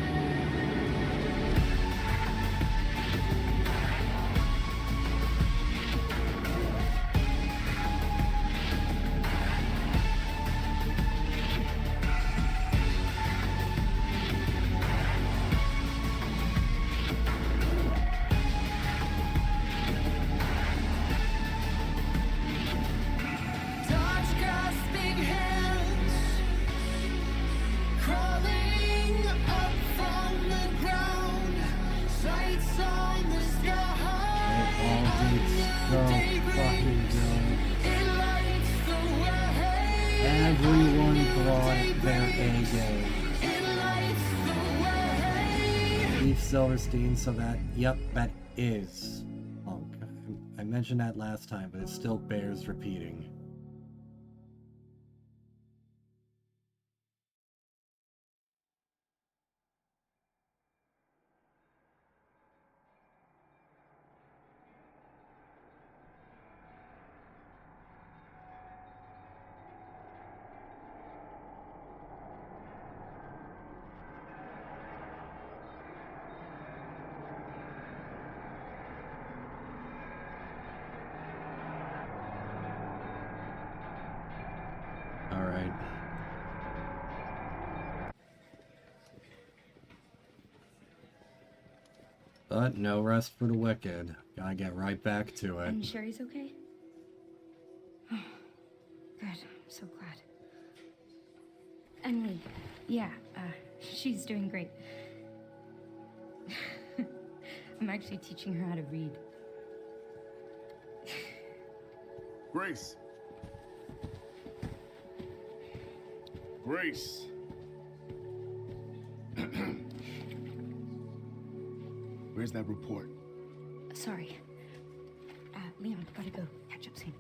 Touch grasping hands, crawling up from the ground, sights on the sky. It all did so fucking good. It lights the way. Everyone brought their A game. It lights the way. Leaf Silverstein, so that, yep, that is Punk. I mentioned that last time, but it still bears repeating. Alright. But no rest for the wicked. Gotta get right back to it. And Sherry's okay? Oh, good. I'm so glad. Emily, yeah, she's doing great. I'm actually teaching her how to read. Grace. Grace. Where's that report? Sorry. Leon, gotta go. Catch up soon.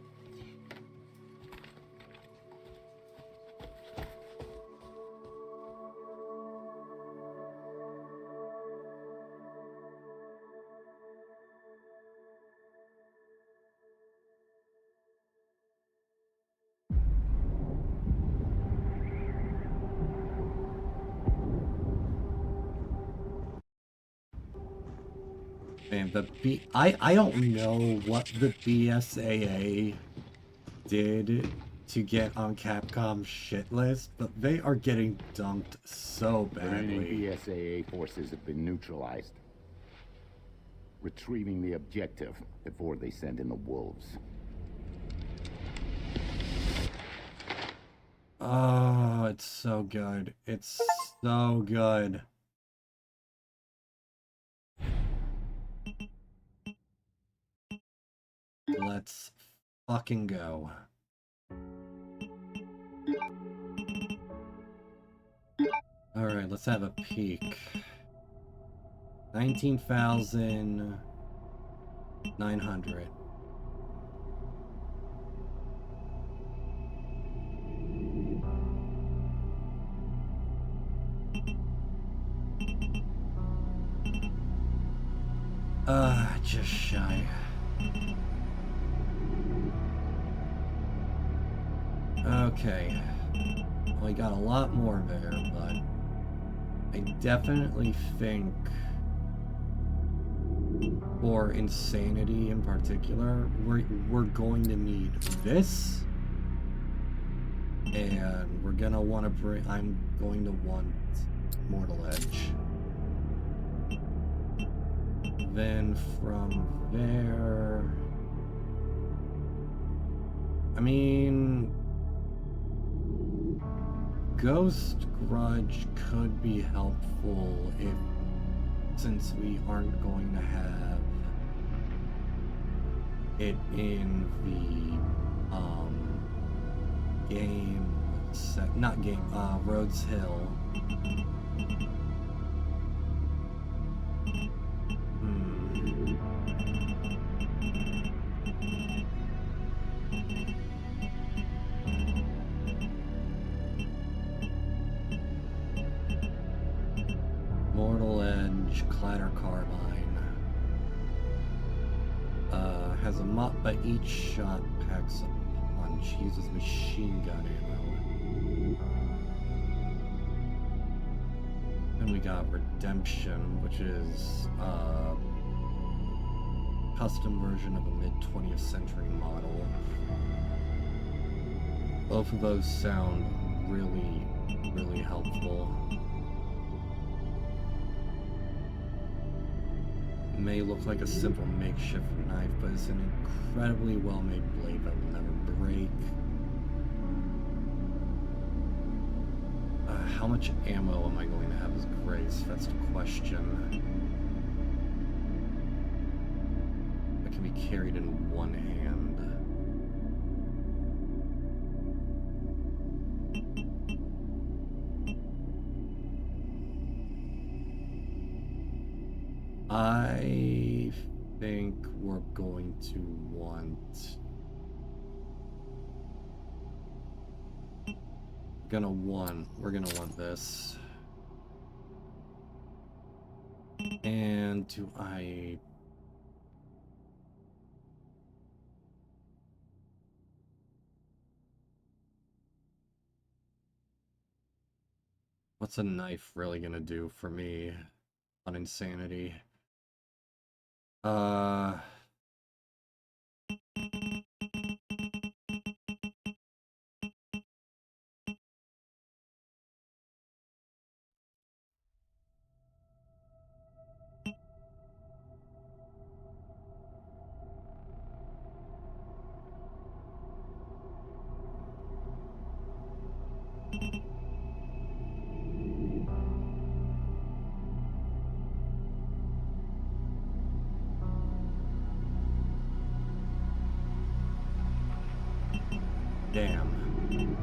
Man, I don't know what the BSAA did to get on Capcom's shit list, but they are getting dumped so Remaining badly. BSAA forces have been neutralized. Retrieving the objective before they send in the wolves. Oh, it's so good. It's so good. Let's fucking go. Alright, let's have a peek. 19,900. Just shy. Okay. Well, we got a lot more there, but I definitely think for insanity in particular, we're going to need this, and we're gonna want to bring. I'm going to want Mortal Edge. Then from there, I mean, Ghost Grudge could be helpful since we aren't going to have it in the game set, not game, Rhodes Hill. Mortal Edge, Clatter Carbine. Has a but each shot packs a punch. Uses machine gun ammo. Then we got Redemption, which is a custom version of a mid-20th century model. Both of those sound really, really helpful. May look like a simple makeshift knife, but it's an incredibly well-made blade that will never break. How much ammo am I going to have as Grace? That's the question. That can be carried in one hand. I think we're going to want... We're gonna want this. And do I... What's a knife really gonna do for me on insanity? Damn.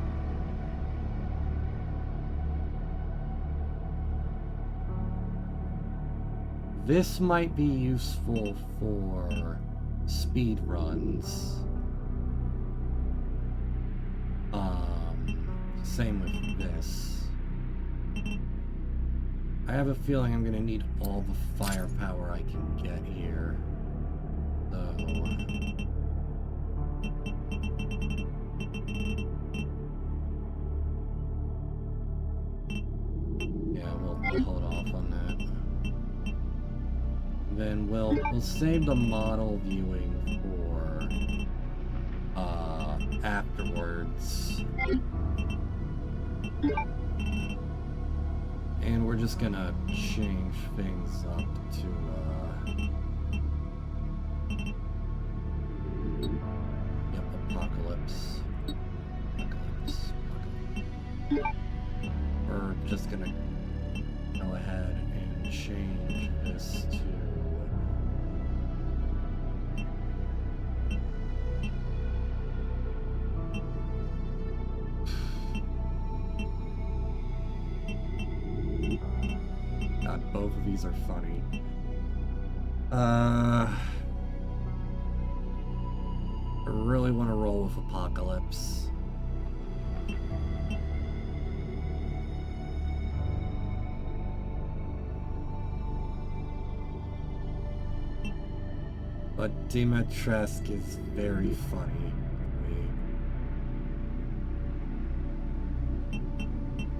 This might be useful for speed runs. Same with this. I have a feeling I'm gonna need all the firepower I can get here. So... yeah, we'll hold off on that. Then we'll save the model viewing for afterwards. And we're just gonna change things up to yep, Apocalypse. We're just gonna go ahead and change this to God, both of these are funny. I really want to roll with Apocalypse. But Dimitrescu is very funny to me.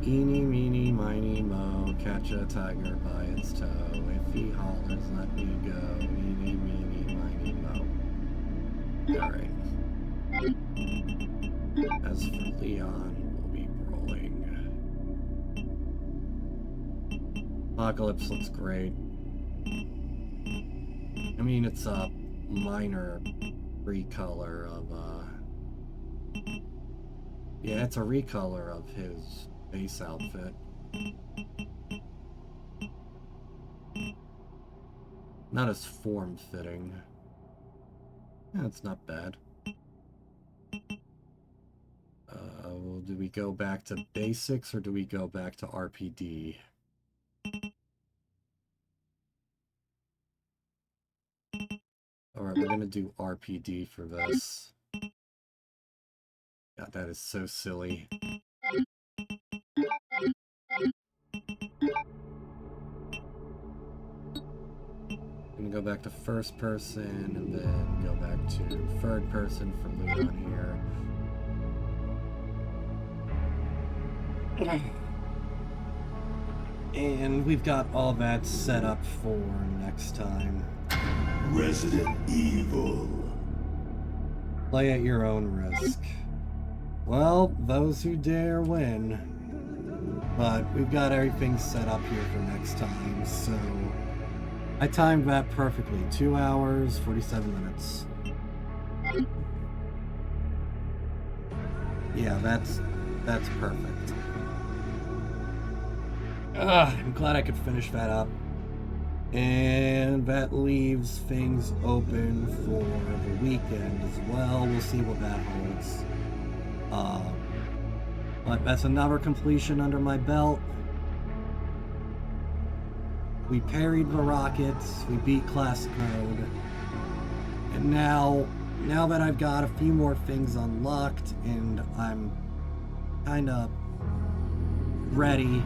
Eeny, meeny, miny, mo, catch a tiger by its toe. If he hollers, let me go. Eeny, meeny, miny, mo. Alright. As for Leon, we'll be rolling. Apocalypse looks great. I mean, it's a minor recolor of, yeah, it's a recolor of his base outfit. Not as form-fitting. Yeah, it's not bad. Well, do we go back to basics or do we go back to RPD? Alright, we're gonna do RPD for this. God, that is so silly. I'm gonna go back to first person and then go back to third person for Leon here. And we've got all that set up for next time. Resident Evil. Play at your own risk. Well, those who dare win. But we've got everything set up here for next time, so I timed that perfectly. 2 hours, 47 minutes. Yeah, that's perfect. I'm glad I could finish that up. And that leaves things open for the weekend as well. We'll see what that holds. But that's another completion under my belt. We parried the rockets, we beat classic mode. And now that I've got a few more things unlocked and I'm kinda ready,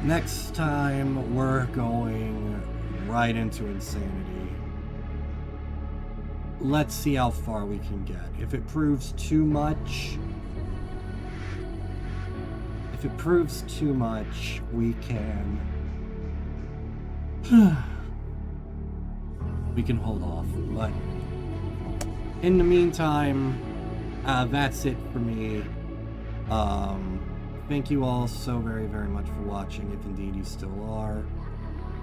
next time we're going right into insanity. Let's see how far we can get. If it proves too much, we can hold off. But in the meantime, that's it for me. Thank you all so very, very much for watching, if indeed you still are.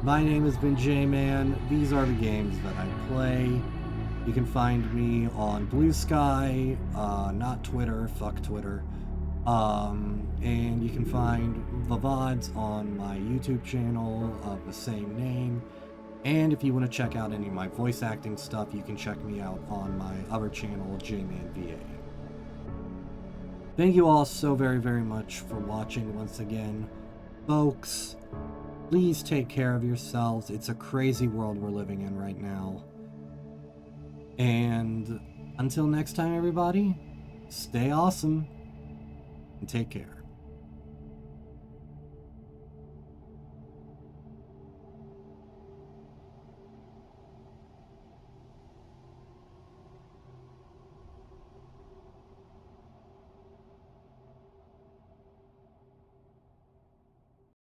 My name has been J-Man. These are the games that I play. You can find me on Blue Sky, not Twitter, fuck Twitter. And you can find the VODs on my YouTube channel of the same name. And if you want to check out any of my voice acting stuff, you can check me out on my other channel, JManVA. Thank you all so very, very much for watching once again. Folks, please take care of yourselves. It's a crazy world we're living in right now. And until next time, everybody, stay awesome and take care.